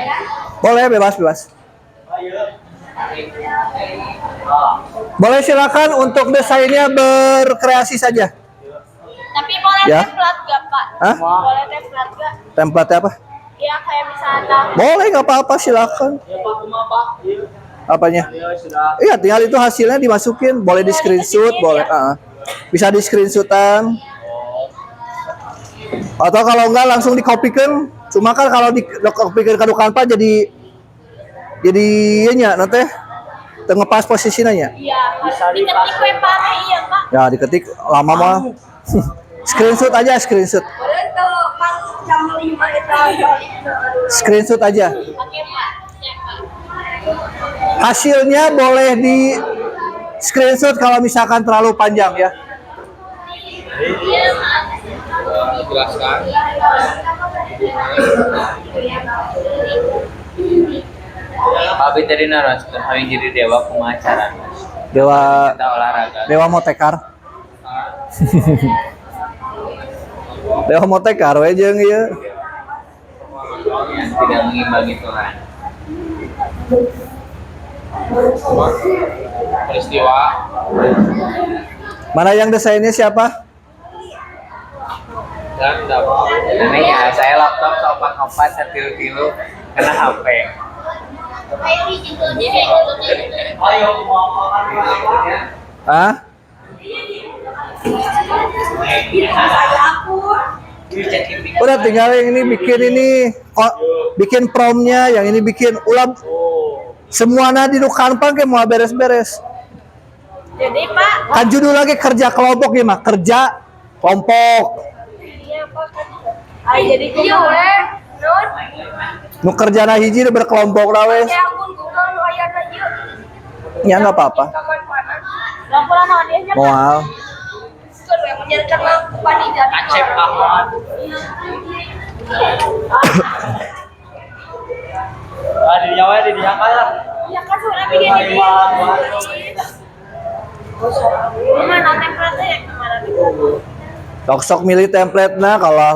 boleh bebas. Boleh silakan untuk desainnya berkreasi saja. tapi boleh Ya. template gak Pak? Hah? Boleh template gak? Template apa? Ya kayak misalnya Boleh nggak apa-apa silakan. Apanya? Iya tinggal itu hasilnya dimasukin. Boleh di screenshot, boleh. Bisa di screenshotan. Atau kalau enggak langsung dikopikan. Cuma kan kalau dikopikan ke Canva jadi nya nanti ngepas posisinya. iya, diketik we Pak, iya Pak. Ya diketik lama mah. Screenshot aja, screenshot. Boleh tuh Pak jam 5 itu. Screenshot aja. Oke Pak. Ya, Pak. Hasilnya boleh di screenshot kalau misalkan terlalu panjang ya. Iya, Pak. Jelaskan. Abi tadi naraskan kami jadi dewa pemacaran. Dewa Kita olahraga. Dewa Motekar. Dewa Motekar we jeung ieu. Yang tidak mengimbangi Tuhan. Peristiwa Mana yang desainnya siapa? dan dapat. Anehnya saya laptop sopan opat setilu-tilu kena HP. Kayak ini judulnya kayak gitu. Ayo Hah? Udah tinggal yang ini bikin promnya, yang ini bikin ulam. Semuanya di Canva ke mau beres-beres. Jadi Pak, Kan judul lagi kerja kelompok ya mah, kerja kelompok. iya Pak. Jadi iya weh. Nun, Nu kerjana hiji udah berkelompok lah wes. ya ampun Google lu aya na ieu. Ya nggak apa-apa. Kapan panas. Laporan naon dia nya Pak? Moal. Keur we menjadikan lampu pani jadi. Acep Ahmad. Di nyawa di diangkat. Ya kan suara bikin ini. Mana template ya kemarin itu? Sok milih template nah kalau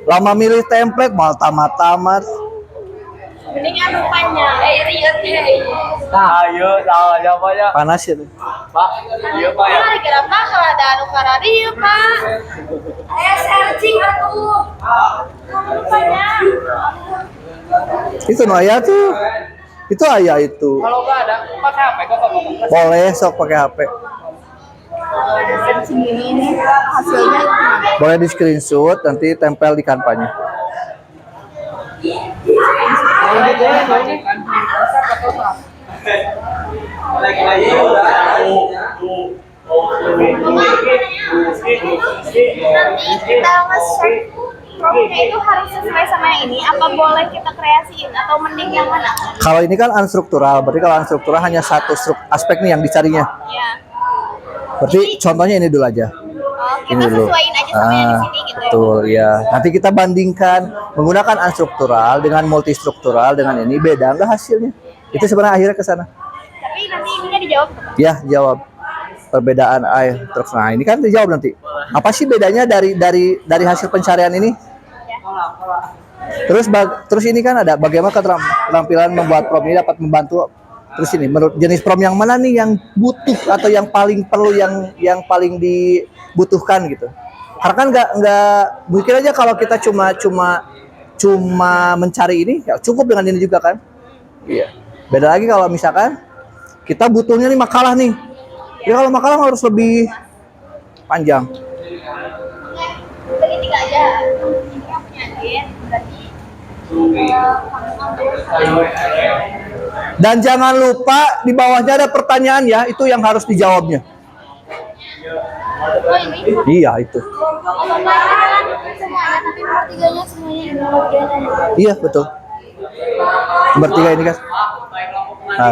lama milih template mal tamat-tamat. Mending anu panjang. Riet hei. Ayo, tahu aja Pak ya. Panas itu. Pak, iya Pak ya. Mari kira Pak kalau ada anu kararieu Pak. Aya searching atuh. Kamu panjang. Itu nu aya tuh. Itu aya itu. Kalau nggak ada, pakai HP kok Pak. Boleh sok pakai HP. Searching ini hasilnya gimana? Boleh di screenshot nanti tempel di kanvanya. Nanti kita nge-search promnya itu harus sesuai sama yang ini. Apa boleh kita kreasiin atau mending yang mana? Kalau ini kan unstruktural, berarti kalau unstruktural hanya satu aspek nih yang dicarinya. Ya. Berarti contohnya ini dulu aja. Oh, kita Ini dulu. sesuaiin aja sama yang di sini gitu ya. Betul ya. Nanti kita bandingkan menggunakan unstruktural dengan multistruktural dengan ini beda nggak hasilnya? Itu sebenarnya akhirnya ke sana. Tapi nanti ininya dijawab tuh, Pak. Ya, jawab perbedaan air terus. Nah, ini kan dijawab nanti. Apa sih bedanya dari hasil pencarian ini? Ya. Terus ini kan ada bagaimana keterampilan membuat prom ini dapat membantu. Terus ini menurut jenis prom yang mana nih yang butuh atau yang paling perlu yang paling dibutuhkan gitu. Karena kan nggak mungkin aja kalau kita cuma mencari ini ya cukup dengan ini juga kan. Iya. Beda lagi kalau misalkan kita butuhnya nih makalah nih. Ya kalau makalah harus lebih panjang. Bagi 3 aja. Ini yang punya Din, berarti Dan jangan lupa di bawahnya ada pertanyaan ya, itu yang harus dijawabnya. oh ini. Iya itu. Semuanya, tapi nomor 3-nya semuanya. Iya betul. Nomor 3 ini kan. Nah.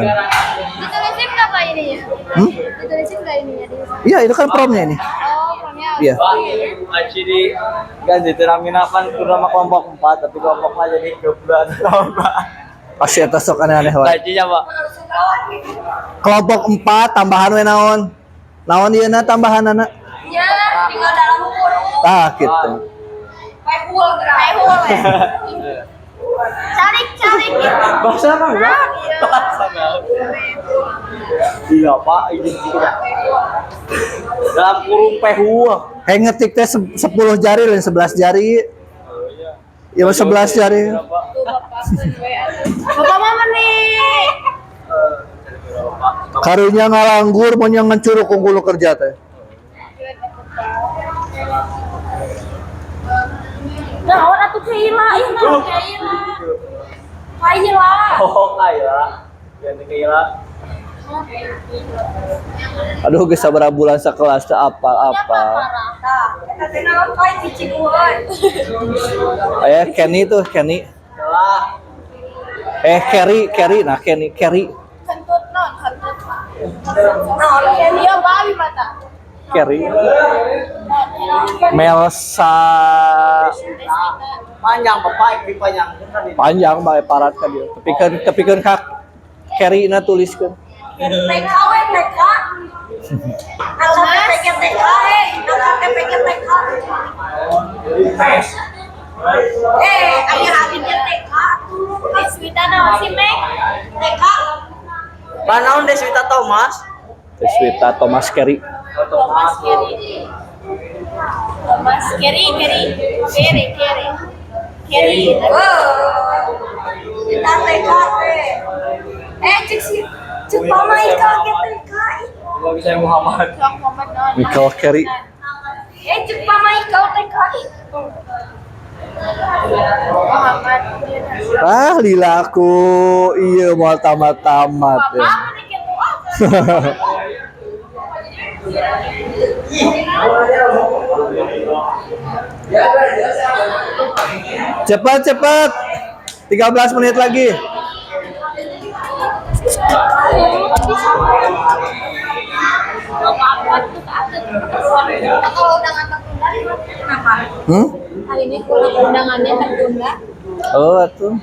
Ditulisin nggak Pak ininya? Ditulisin nggak ininya? Iya itu kan promnya ini. Oh, promnya. Iya. Jadi kan diteraminakan kurang kelompok 4 tapi kelompoknya jadi 12 Pasti atas sok aneh-aneh wae. Bacinya Pak. Kelompok 4 tambahan we naon? Naon ieu na tambahan anak? Ya, tinggal dalam huruf. Tah gitu. Pehul ya. Cari. Bahasa apa enggak? Iya Pak, ini juga. Dalam kurung pehu. Kayak ngetik teh 10 jari lain 11 jari. Ya 11 jari. Bapak mama nih. Karunya ngalanggur mun yang ngecuruk unggul kerja teh. Nah, orang tuh Kaila, Kaila. Oh, Kaila. Ganti Kaila. Aduh geus sabaraha bulan sakelas teh apa-apa. Kenny tuh, Kenny. Kerry, nah Kenny. Kentut. Nah, dia babi mata. Kerry. Melsa Panjang Bapak, ini panjang. panjang bae parat ka dia. Tepikeun ka Kerry na tuliskeun. TK. Ayah habisnya TK tuh. Deswita naon sih, Mek? TK. Panaon Deswita Thomas? Deswita Thomas Kerry. Thomas Kerry. Kita TK. Cek Mama Ika ke TK. Enggak bisa Muhammad. Michael Kerry. Cek Mama Ika TK. Muhammad. Lilaku iya mau tamat-tamat ya. Cepat 13 menit lagi. Kalau undangan tertunda, kenapa? Hari ini undangannya tertunda. Oh tuh.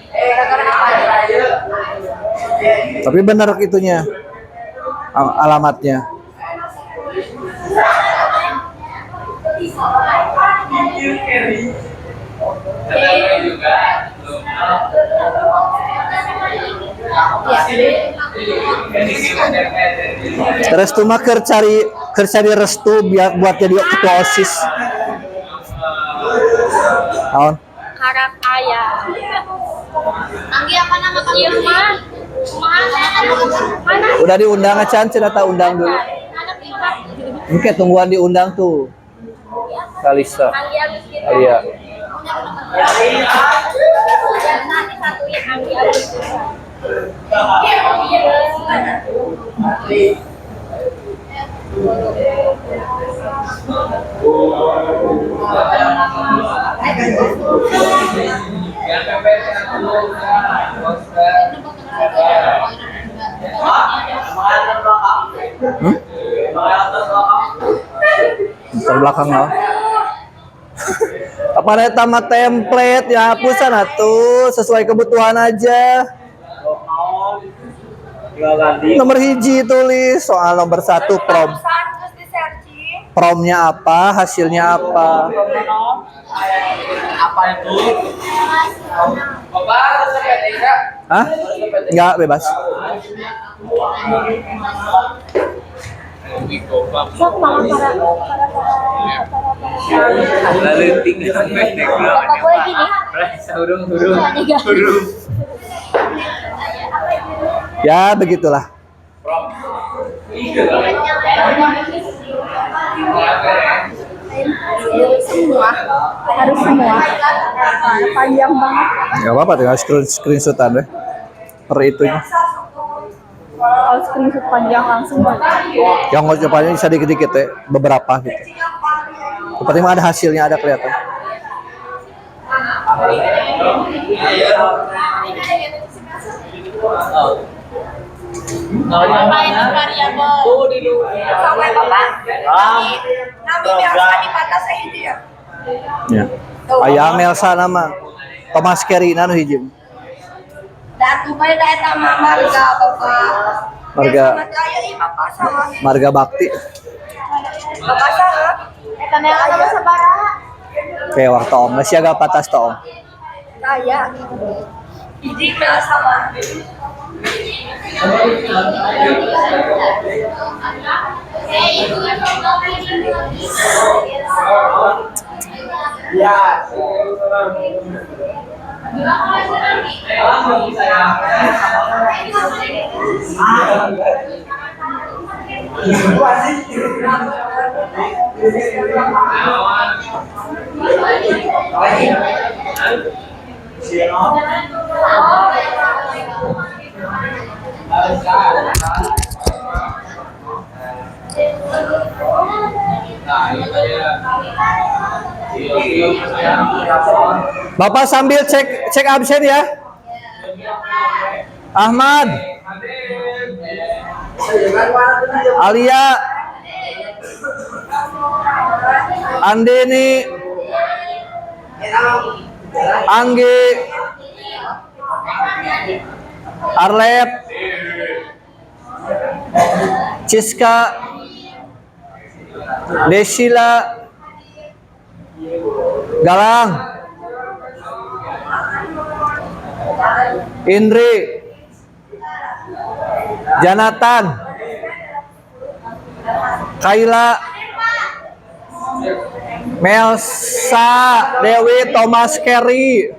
Tapi benar itunya alamatnya. Restu mah keur cari restu biar buat jadi ketua OSIS. Naon? Harap ayah. Anggi apa nama kamu mah? Mana? Udah diundang acan cenah ta undang dulu. Anak ikat. Oke, tungguan diundang tuh. Kalisa. Anggi Agus gitu. Iya. Nanti satuin Anggi Agus. Terbelakang lah. Apa eta mah template ya hapusan atuh sesuai kebutuhan aja. Nomor hiji tulis soal nomor 1 prom. promnya apa, hasilnya apa. Apa itu? Bapak harus PT enggak? Hah? Enggak, bebas. Sok para Lalu tinggal pendek Bapak boleh gini? hurung. Ya, begitulah. Semua harus semua panjang banget. Enggak apa-apa, tinggal screenshotan deh. Per itunya. Kalau screenshot panjang langsung Yang ngucapinnya bisa dikit-dikit ya, beberapa gitu. Yang penting mah ada hasilnya, ada kelihatan. sampai bapak kami biasa di batas itu ya. Ya. Aya Melsa nama Thomas Kerina nu hiji. Dan supaya daya tambah marga bapak. Marga Ayo ini bapak sama. Marga Bakti. Bapak sama. Karena yang ada sabara. Kayak waktu om, masih agak patas to om. Saya. Ini mel sama. Bapak sambil cek absen ya. Ahmad, Alia, Andeni, Anggi, Arlet, Ciska, Desila, Galang, Indri, Janatan, Kaila, Melsa, Dewi, Thomas Kerry,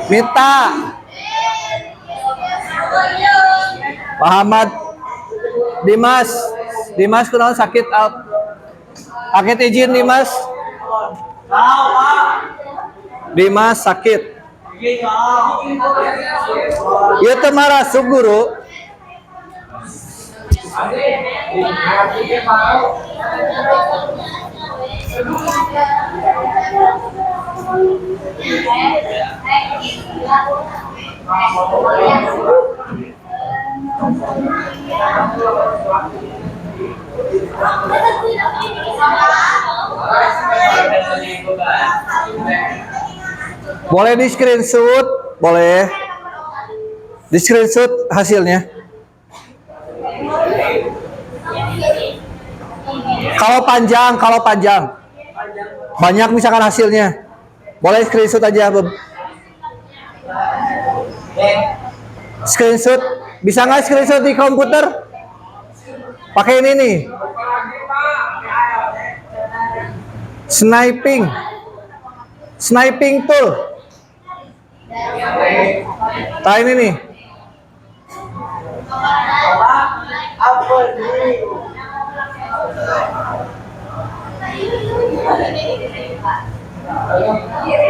Mita, Muhammad, Dimas kunaon sakit sakit izin Dimas sakit. Ieu teh marasuk guru. Boleh di screenshot, boleh di screenshot hasilnya. Kalau panjang, banyak misalkan hasilnya, boleh screenshot aja. Screenshot, bisa nggak screenshot di komputer? Pakai ini nih, sniping tool. Nah ini nih.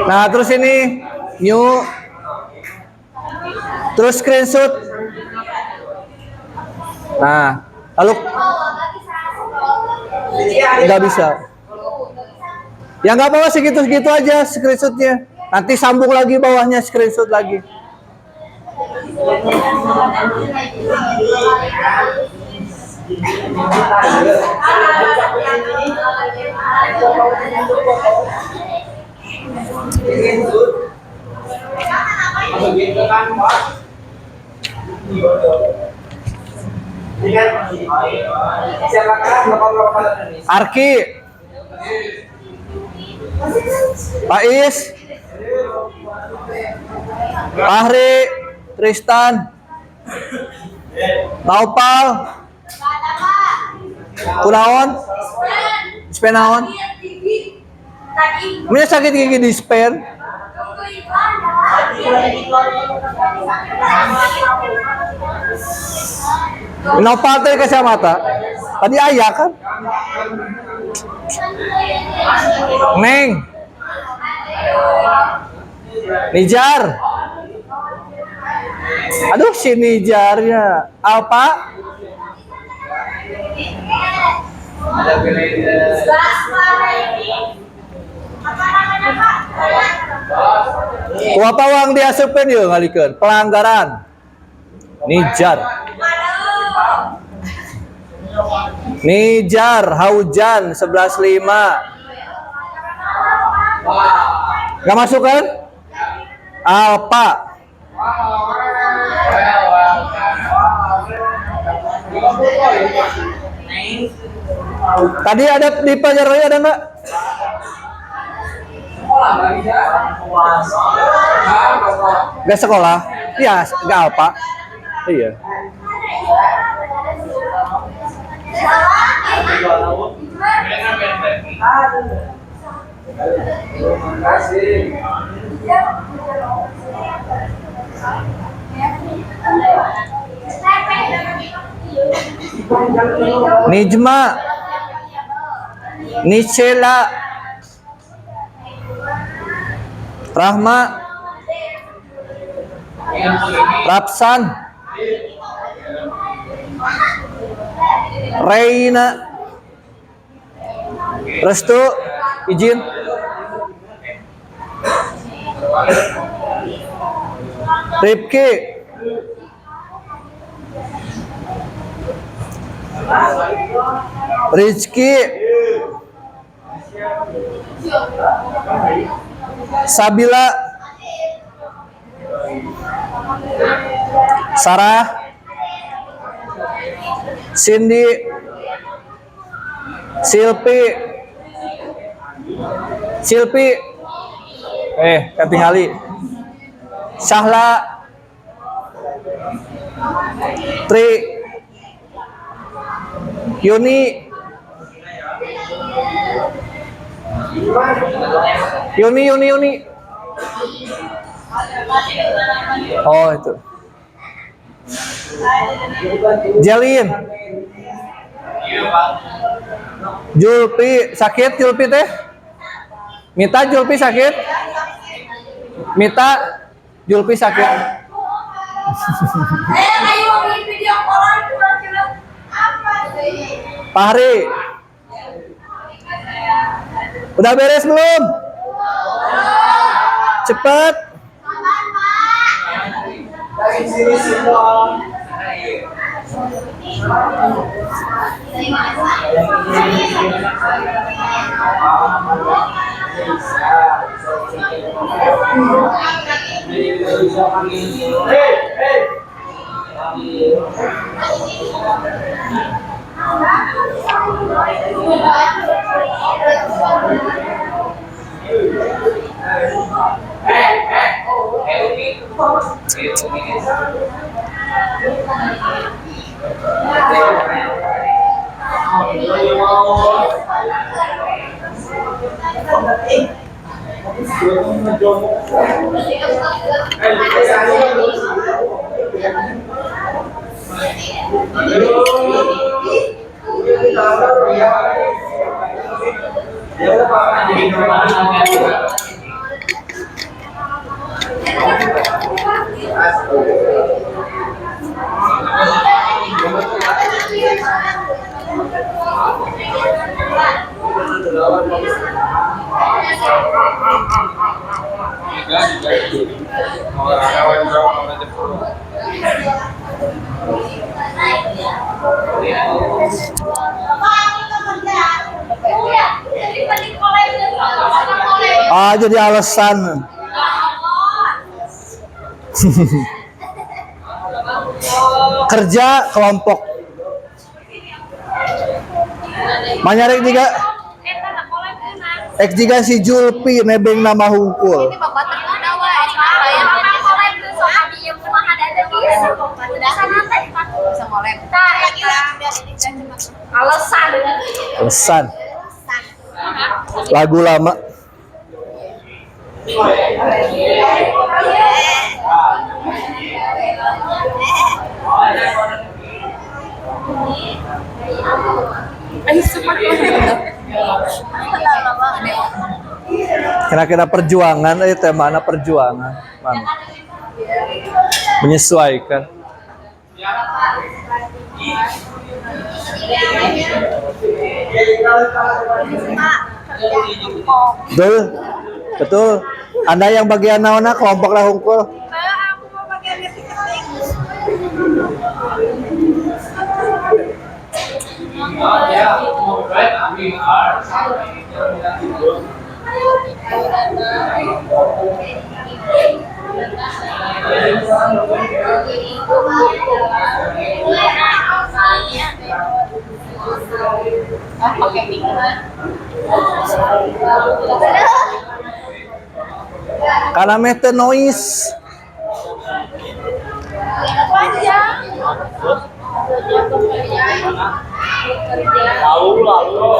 Nah terus ini new, terus screenshot. Nah lalu nggak bisa. Ya nggak apa-apa, segitu-segitu aja screenshotnya. Nanti sambung lagi bawahnya, screenshot lagi. Arki, Pais, Fahri, Tristan, Naupal, Kunaon, Spenaon. Punya sakit gigi di spen. Naupal teh kacamata. Tadi ayah kan? Neng, Nijar. Aduh si Nijarnya. Alpa. Kuapa uang diasupin yuk ngalikeun pelanggaran. Nijar. Nijar, Haujan 11.5. Gak masuk kan? Alpa. Tadi ada di Pajar Raya ada nggak? Gak sekolah? Iya, gak Alpa. Iya. Nijma, Nisela, Rahma, Rapsan, Reina, Restu, izin. Ripki, Rizky, Sabila, Sarah, Cindy, Silpi, ketinggali, Syahla, Tri, Yuni, oh itu, Jalin, Julpi sakit, Julpi teh, Mita Julpi sakit, Mita Julpi sakit. Fahri, udah beres belum? Cepet. Ah, jadi alasan. Kerja kelompok Manyarek juga Ek jika si Julpi nebeng nama hungkul. Ini bapak terkena wae bayar kolek tuh soal diem kumaha ada bisa nanti bisa kolek. Nah, alasan. Alasan. Lagu lama. Kira-kira perjuangan, temanya perjuangan, mana? Menyesuaikan. Betul, betul. Anda yang bagian naona kelompok lah hungkul. Aku mau pakai ngetik-ngetik. Karena mete noise. Lalu.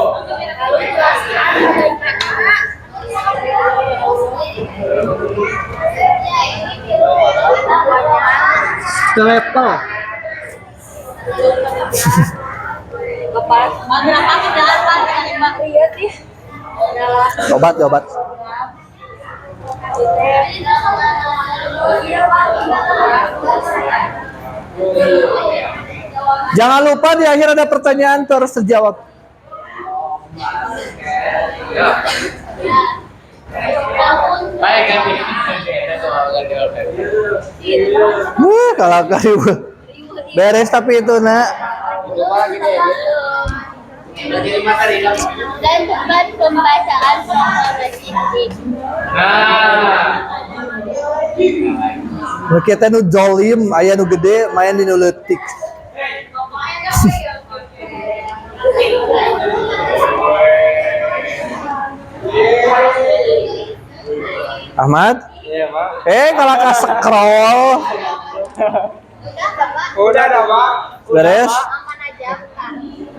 Telepon. Obat. Jangan lupa di akhir ada pertanyaan terus terjawab. Kalau kali beres tapi itu nak. Dan tempat pembacaan kronologik. Kita nu dolim, aya nu gede, main di nu leutik. Ahmad? Iya, Pak. Kalau ka scroll. Udah, Pak. Beres? Aman aja, Kak.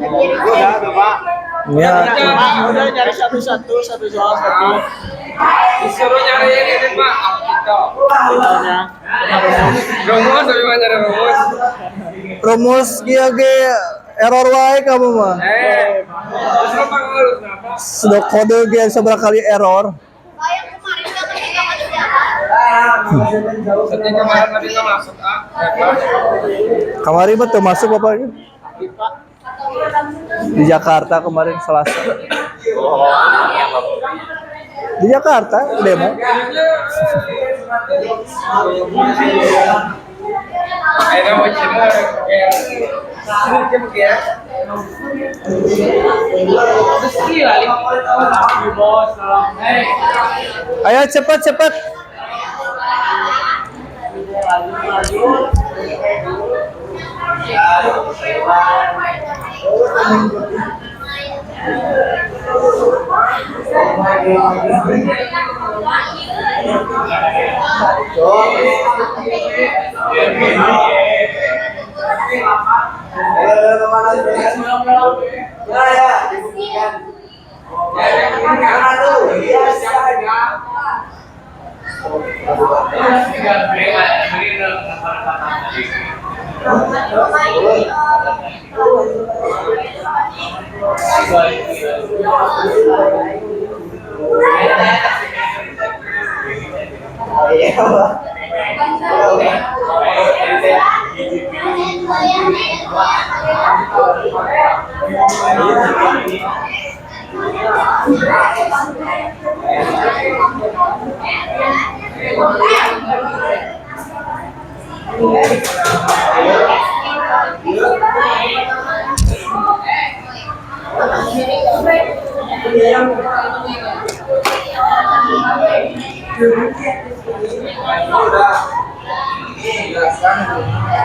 Udah, Pak. Ya. Udah nyari satu soal satu. Disuruh nyari ini, Pak. Artikelnya. Rumus, tapi mah nyari rumus. Rumus kieu ge error wae kamu mah. Terus apa ngelurus apa? Sudah kode ge seberapa kali error. Kayak kemarin kan ketika kerja. Ketika kemarin tadi nggak masuk, Kemarin mah tuh masuk Bapak di Jakarta kemarin Selasa. Di Jakarta demo. Akhirnya mau cerita kayak ya. Terus gila, bos. Ayo cepat.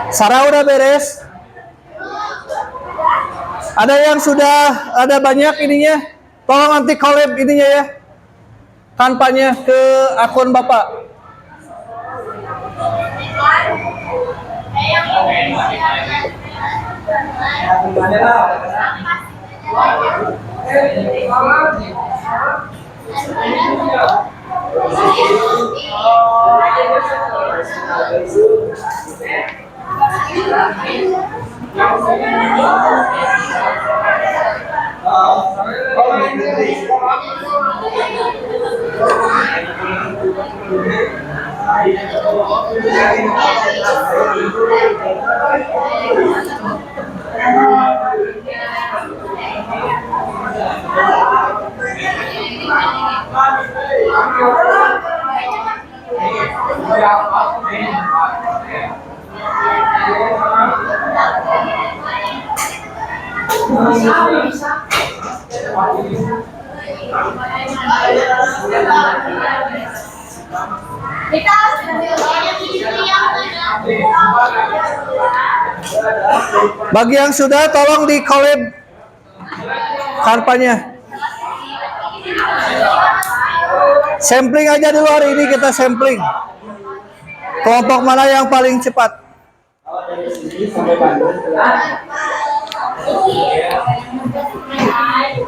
Sarah udah beres? Ada yang sudah ada banyak ininya. Tolong nanti collab ininya ya. Tanpanya ke akun Bapak. Kita harus Bagi yang sudah tolong di collab kanvanya. Sampling aja dulu hari ini, kita sampling. Kelompok mana yang paling cepat?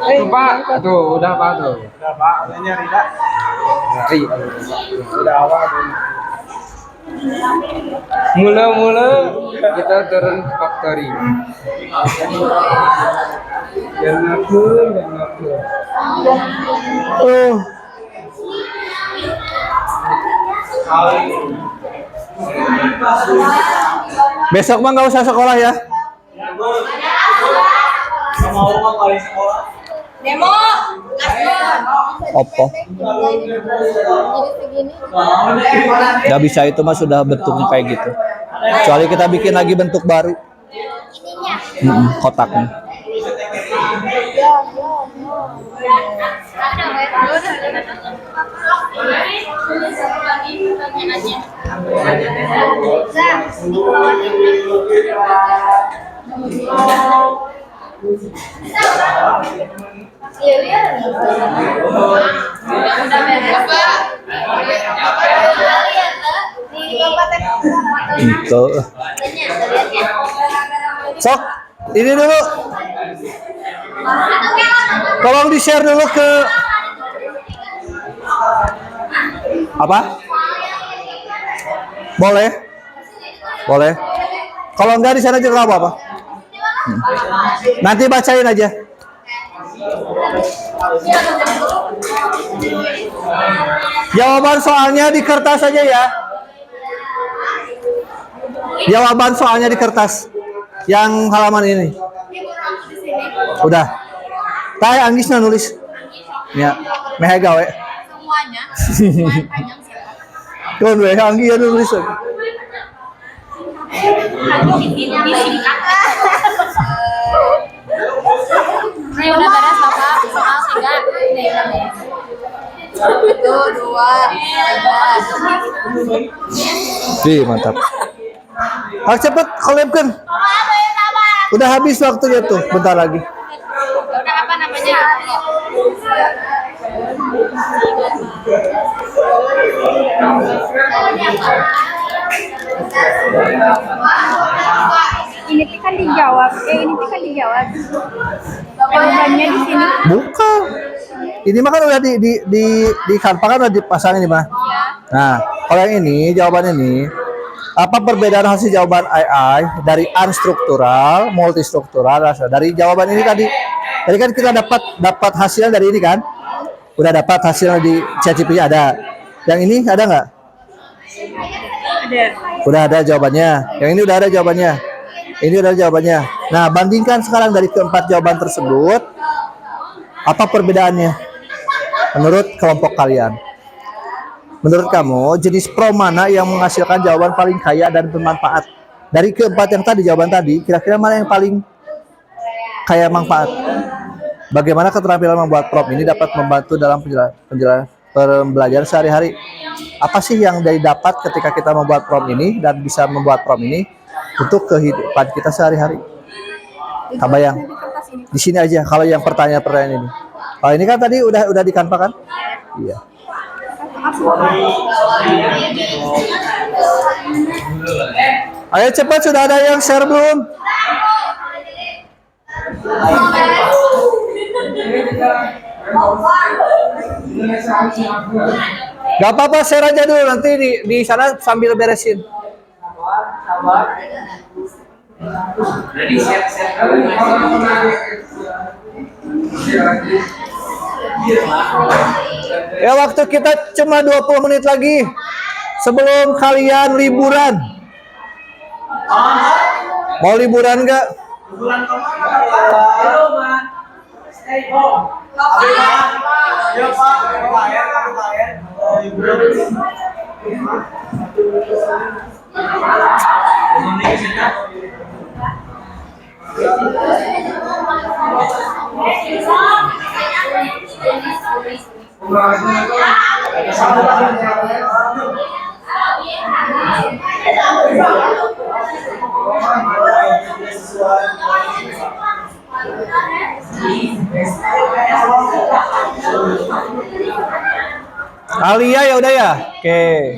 Tuh Pak, tuh udah Pak tuh. Udah Pak, udah nyari Pak. Nyari. Udah awal. Mula-mula kita turun factory. Dan ngatur. Oh. Besok mah nggak usah sekolah ya. demo. Oppo. Nggak bisa, itu mah sudah bentuknya kayak gitu. Kecuali kita bikin lagi bentuk baru. Kotaknya. Itu. Sok, ini dulu. Tolong di-share dulu ke apa? Boleh? Boleh. Kalau enggak di sana juga apa-apa. Nanti bacain aja. Jawaban soalnya di kertas aja ya. Jawaban soalnya di kertas. Yang halaman ini. Udah. Tah Anggisna nulis. Ya, mehe gawe. Semuanya. Panjang siapa? Tuh, we Anggi ya nulis. Ini udah beres Bapak, soal 3. 1, 2, 3. Wih, mantap. Cepet collabkan. Udah habis waktunya tuh, bentar lagi. Udah apa namanya? Ini tuh kan dijawab. Ini tuh kan dijawab. Jawabannya di sini. Bukan. Ini mah kan udah di kanva kan udah dipasang ini mah. Nah, kalau yang ini jawaban ini, apa perbedaan hasil jawaban AI dari unstruktural, multistruktural? Dari jawaban ini tadi kan kita dapat hasilnya dari ini kan? Udah dapat hasilnya di ChatGPT ada. Yang ini ada nggak? Ada. Udah ada jawabannya. Yang ini udah ada jawabannya. Ini udah ada jawabannya. Nah, bandingkan sekarang dari keempat jawaban tersebut, apa perbedaannya menurut kelompok kalian? Menurut kamu, jenis pro mana yang menghasilkan jawaban paling kaya dan bermanfaat? Dari keempat yang tadi, jawaban tadi, kira-kira mana yang paling kaya manfaat? Bagaimana keterampilan membuat prompt ini dapat membantu dalam pembelajaran sehari-hari? Apa sih yang didapat ketika kita membuat prompt ini dan bisa membuat prompt ini untuk kehidupan kita sehari-hari? Kabayang? sini. Di sini aja kalau yang pertanyaan-pertanyaan ini. Oh, ini kan tadi udah di Canva kan? Iya. Ayo cepat, sudah ada yang share belum? Gak apa-apa, share aja dulu, nanti di sana sambil beresin. Ya, waktu kita cuma 20 menit lagi sebelum kalian liburan. Mau liburan nggak? Bulan kemana Pak? Belum, Mas. Stay home. Ya Pak, bayar. Alia ya udah ya. Oke.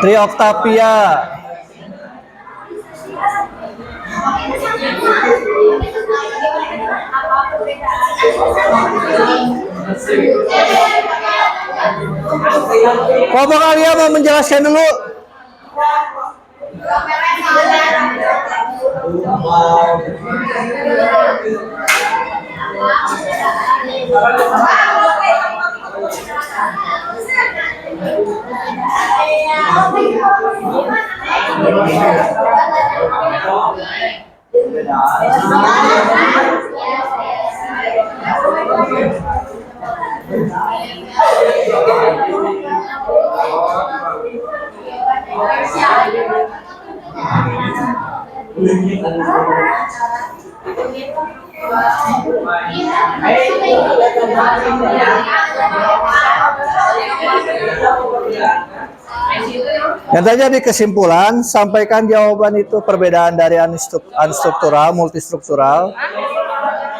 Tri Octavia. Kelompok Alia mau menjelaskan dulu. Yang tadi di kesimpulan, sampaikan jawaban itu perbedaan dari unstruktural, multistruktural.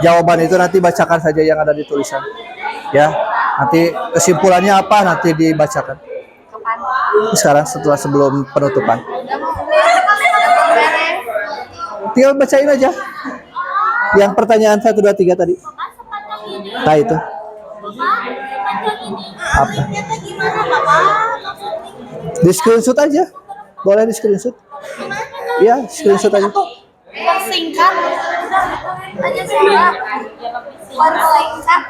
Jawaban itu nanti bacakan saja yang ada di tulisan. Ya, nanti kesimpulannya apa nanti dibacakan. Sekarang sebelum penutupan. Tinggal bacain aja. Yang pertanyaan 1, 2, 3 tadi. Nah itu. Apa? Di screenshot aja. Boleh di screenshot. Iya, screenshot aja. Singkat aja singkat. Singkat.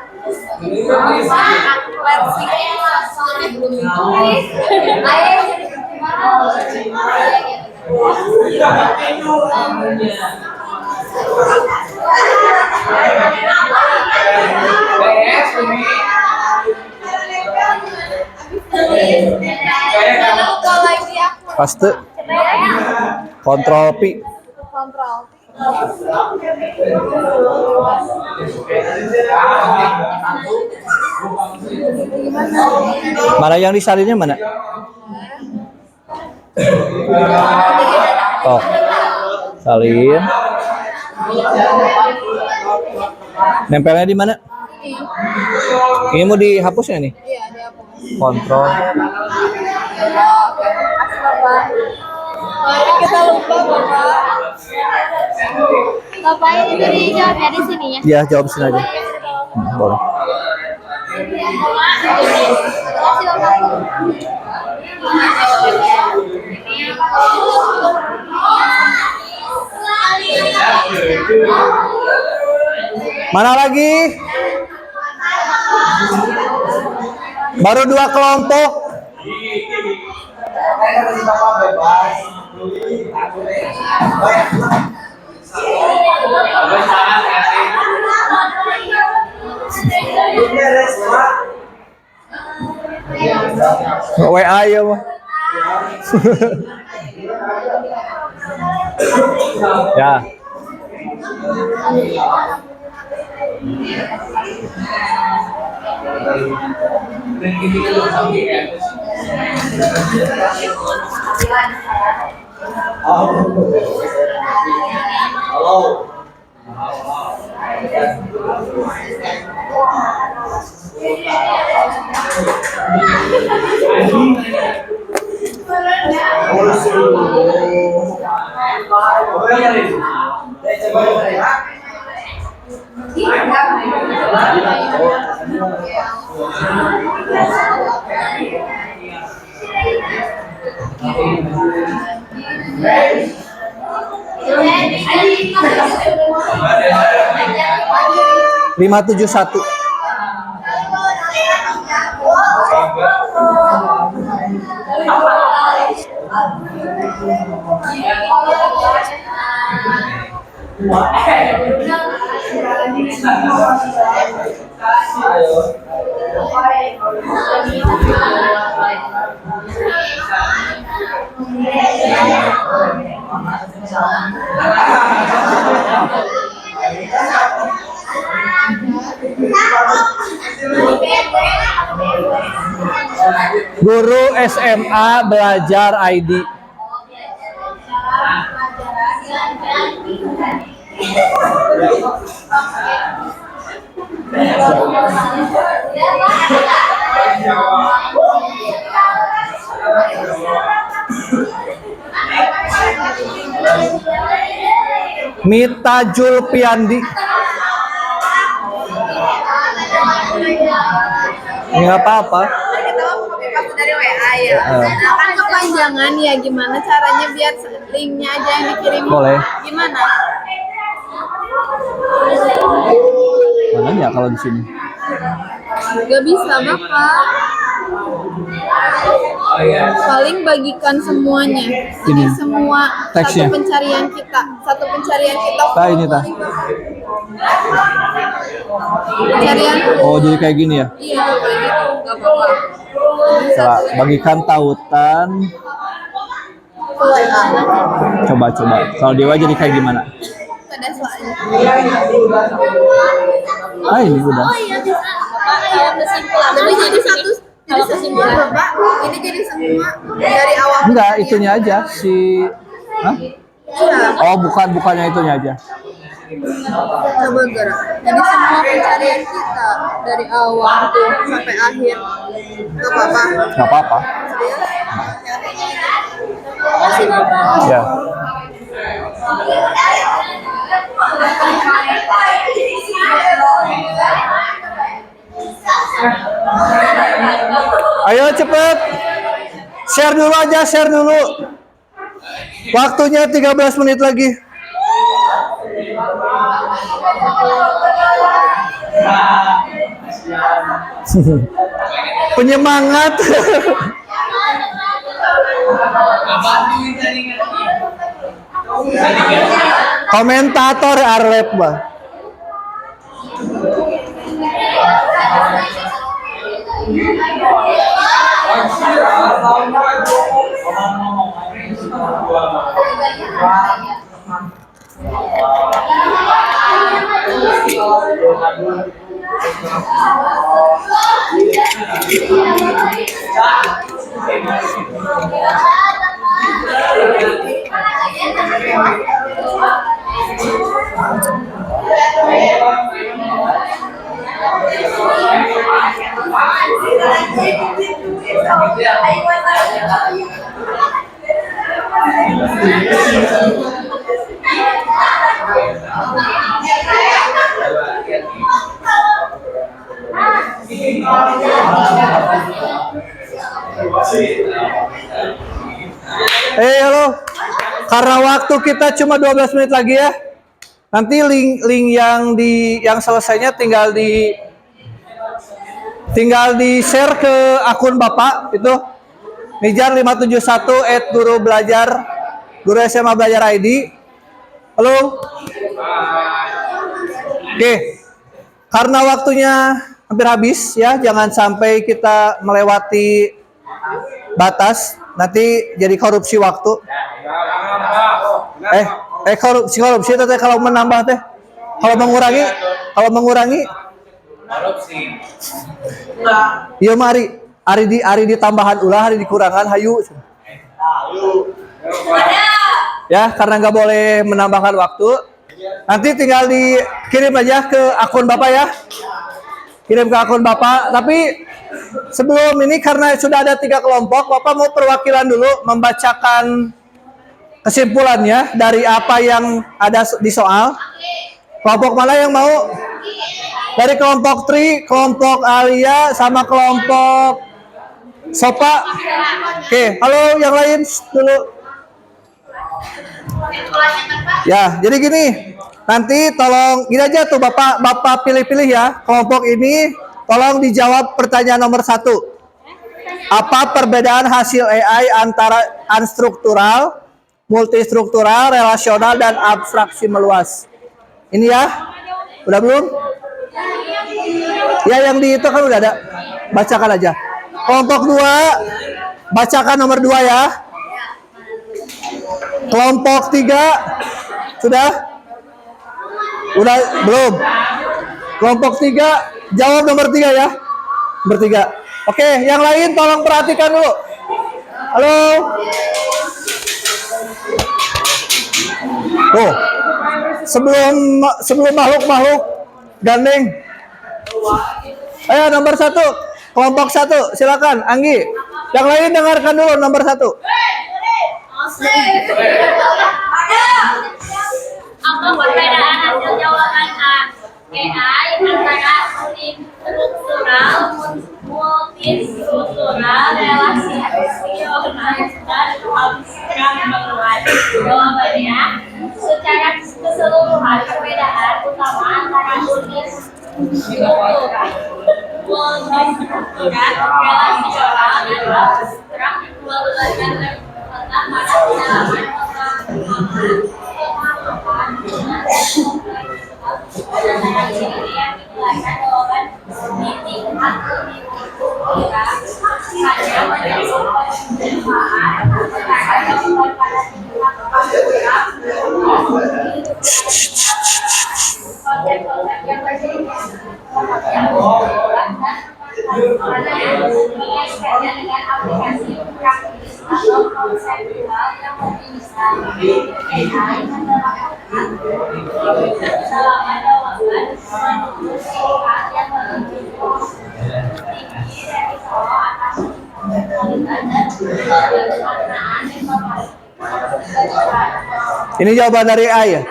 Paste. Kontrol P. Mana yang disalinnya mana? Oh, salin. Nempelnya di mana? Ini mau dihapusnya nih? Iya, dihapus. Kontrol. Kita lupa Bapak. Bapak itu dijawabnya di sini ya. Ya, jawab sini aja. Boleh. Makasih Bapak. Mana lagi? Baru 2 kelompok. WA ya mah. Ya. Halo. 571. Guru SMA Belajar ID. Mita Julpiandi. Nggak apa-apa. Dari WA ya. Nah, kan kepanjangan ya, gimana caranya biar linknya aja yang dikirim? Boleh. Gimana? Mana ya kalau di sini? Gak bisa Bapak. Paling bagikan semuanya. Jadi Ini, semua teksnya. satu pencarian kita. Nah ini tah. Pencarian. Oh jadi kayak gini ya? Iya, kayak gitu. Gak apa-apa. Coba bagikan tautan. Coba. Kalau Dewa jadi kayak gimana? Pada soalnya. Ah ini udah. Oh iya bisa. Tapi jadi satu. Jadi kesimpulan Bapak. Ini jadi semua dari awal. Enggak, itunya aja si. Hah? Iya. Oh bukannya itunya aja. Coba gerak. Jadi semua pencarian kita dari awal tuh sampai akhir. Gak apa-apa. Nggak apa-apa. Ya. Ayo cepet. Share dulu aja, share dulu. Waktunya 13 menit lagi. Penyemangat. Komentator Arlep, Bah. Halo. Karena waktu kita cuma 12 menit lagi ya. Nanti link yang selesainya tinggal di share ke akun Bapak itu Nijar 571 @guru SMA Belajar ID. Halo. Oke. Karena waktunya hampir habis ya, jangan sampai kita melewati batas, nanti jadi korupsi waktu. Korupsi teh kalau menambah teh. Kalau mengurangi Korupsi. iya mari hari ditambahan ulah, hari dikurangan hayu. Ya, karena nggak boleh menambahkan waktu. Nanti tinggal dikirim aja ke akun Bapak ya. Kirim ke akun Bapak. Tapi sebelum ini karena sudah ada 3 kelompok, Bapak mau perwakilan dulu membacakan kesimpulannya dari apa yang ada di soal. Kelompok mana yang mau? Dari kelompok Tri, kelompok Alia, sama kelompok Sopa. Oke, halo yang lain dulu. Ya, jadi gini. Nanti tolong gini aja tuh Bapak pilih-pilih ya. Kelompok ini tolong dijawab pertanyaan nomor 1. Apa perbedaan hasil AI antara unstruktural, multistruktural, relasional, dan abstraksi meluas? Ini ya. Udah belum? Ya yang di itu kan udah ada. Bacakan aja. Kelompok 2, bacakan nomor 2 ya. Kelompok 3, sudah? Udah belum? Kelompok 3, jawab nomor 3 ya. Nomor 3. Oke, yang lain tolong perhatikan dulu. Halo. Tuh. Sebelum makhluk gandeng. Ayo nomor 1, kelompok 1, silakan Anggi. Yang lain dengarkan dulu nomor 1. Apa perbedaan hasil jawaban AI antara struktural, multistruktural, relasional, dan abstrak meluas? Jawabannya, secara keseluruhan perbedaan utama antara struktural, multistruktural, relasional, dan abstrak meluas terletak pada pendalaman dengan aplikasi praktis atau konseptual yang bisa AI menerapkan selama jawaban menurut sifat yang lebih tinggi dari solo atas kualitas dan kebersamaan informasi. Ini jawaban dari AI ya?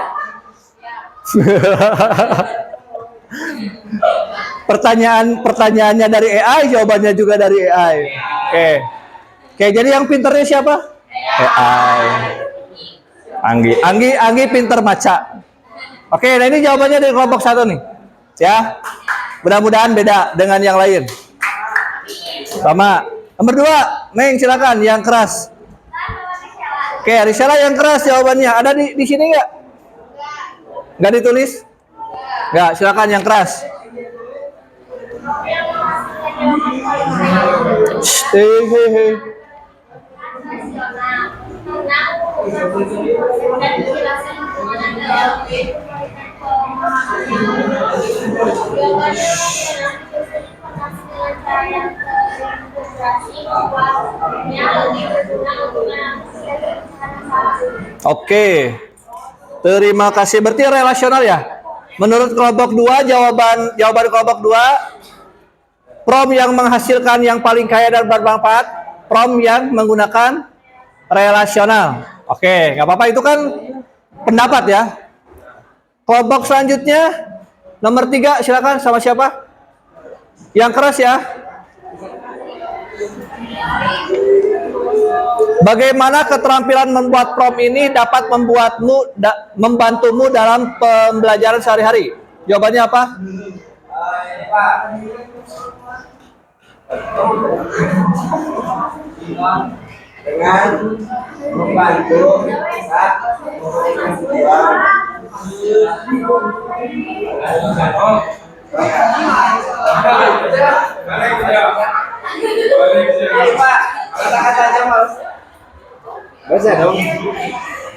Pertanyaannya dari AI, jawabannya juga dari AI. Oke, jadi yang pinternya siapa? AI. Anggi pinter baca. Oke, nah ini jawabannya dari kelompok 1 nih. Ya. Mudah-mudahan beda dengan yang lain. Sama. Nomor 2, Neng silakan yang keras. Oke, Risela yang keras jawabannya. Ada di sini enggak? Enggak ditulis? Enggak, silakan yang keras. Hei. Oke. Terima kasih. Berarti relasional ya? Menurut kelompok 2, jawaban kelompok 2, prom yang menghasilkan yang paling kaya dan bermanfaat, prom yang menggunakan relasional. Oke, nggak apa-apa, itu kan pendapat ya. Kelompok selanjutnya nomor 3, silakan sama siapa? Yang keras ya. Bagaimana keterampilan membuat prom ini dapat membantumu dalam pembelajaran sehari-hari? Jawabannya apa? Dengan membantu kita baca dong.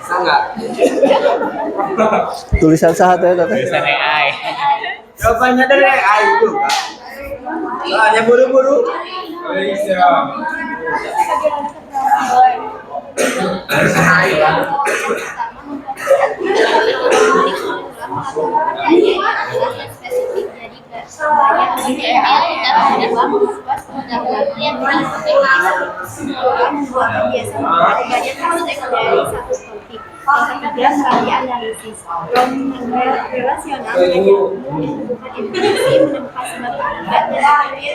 Sangat. Tulisan sahat ya, Tete. Tulisan AI. Jawabannya dari AI juga. Soalnya buru-buru. satu pertanyaannya itu adalah yang spesifik, jadi banyak kita sudah lihat semua orang membuat kebiasaan ada banyak aspek dari satu topik. Yang ketiga melalui analisis, relasional menemukan informasi, menemukan sebab akibat, dan terakhir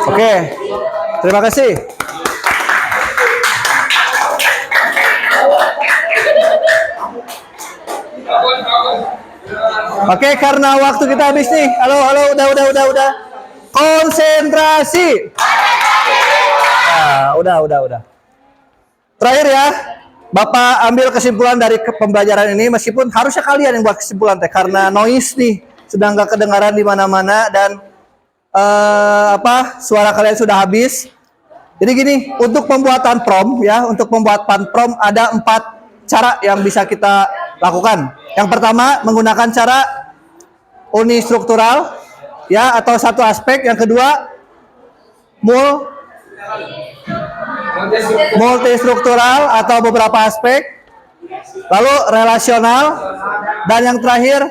Oke, terima kasih. Oke, karena waktu kita habis nih. Halo, udah. Konsentrasi. Nah, udah. Terakhir ya, Bapak ambil kesimpulan dari pembelajaran ini, meskipun harusnya kalian yang buat kesimpulan teh, karena noise nih sudah nggak kedengaran di mana-mana dan suara kalian sudah habis. Jadi gini, untuk pembuatan prom ya, untuk pembuatan prom ada 4 cara yang bisa kita lakukan. Yang pertama menggunakan cara unistruktural ya, atau satu aspek. Yang kedua multistruktural atau beberapa aspek. Lalu relasional, dan yang terakhir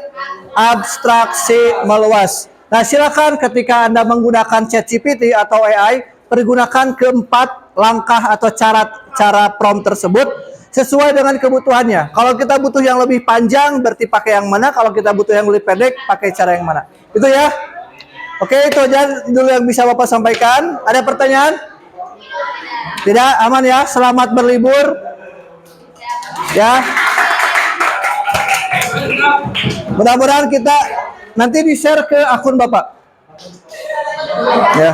abstraksi meluas. Nah, silakan ketika Anda menggunakan ChatGPT atau AI, pergunakan keempat langkah atau cara prom tersebut sesuai dengan kebutuhannya. Kalau kita butuh yang lebih panjang, berarti pakai yang mana? Kalau kita butuh yang lebih pendek, pakai cara yang mana? Itu ya. Oke, itu aja dulu yang bisa Bapak sampaikan. Ada pertanyaan? Tidak? Aman ya? Selamat berlibur. Ya. Mudah-mudahan kita nanti di-share ke akun Bapak. Ya.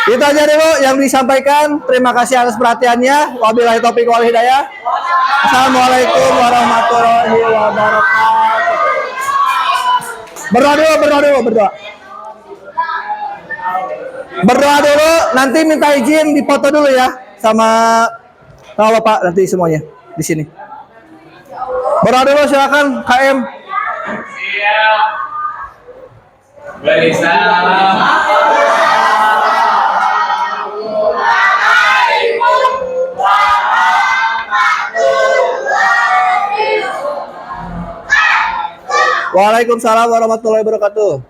Itu aja dulu yang disampaikan. Terima kasih atas perhatiannya. Wabillahi taufiq wal hidayah. Assalamualaikum warahmatullahi wabarakatuh. Berdoa dulu. Nanti minta izin dipoto dulu ya sama Bapak nanti semuanya di sini. Berdoa dulu, silakan KM. Siap. Beri salam. Waalaikumsalam warahmatullahi wabarakatuh.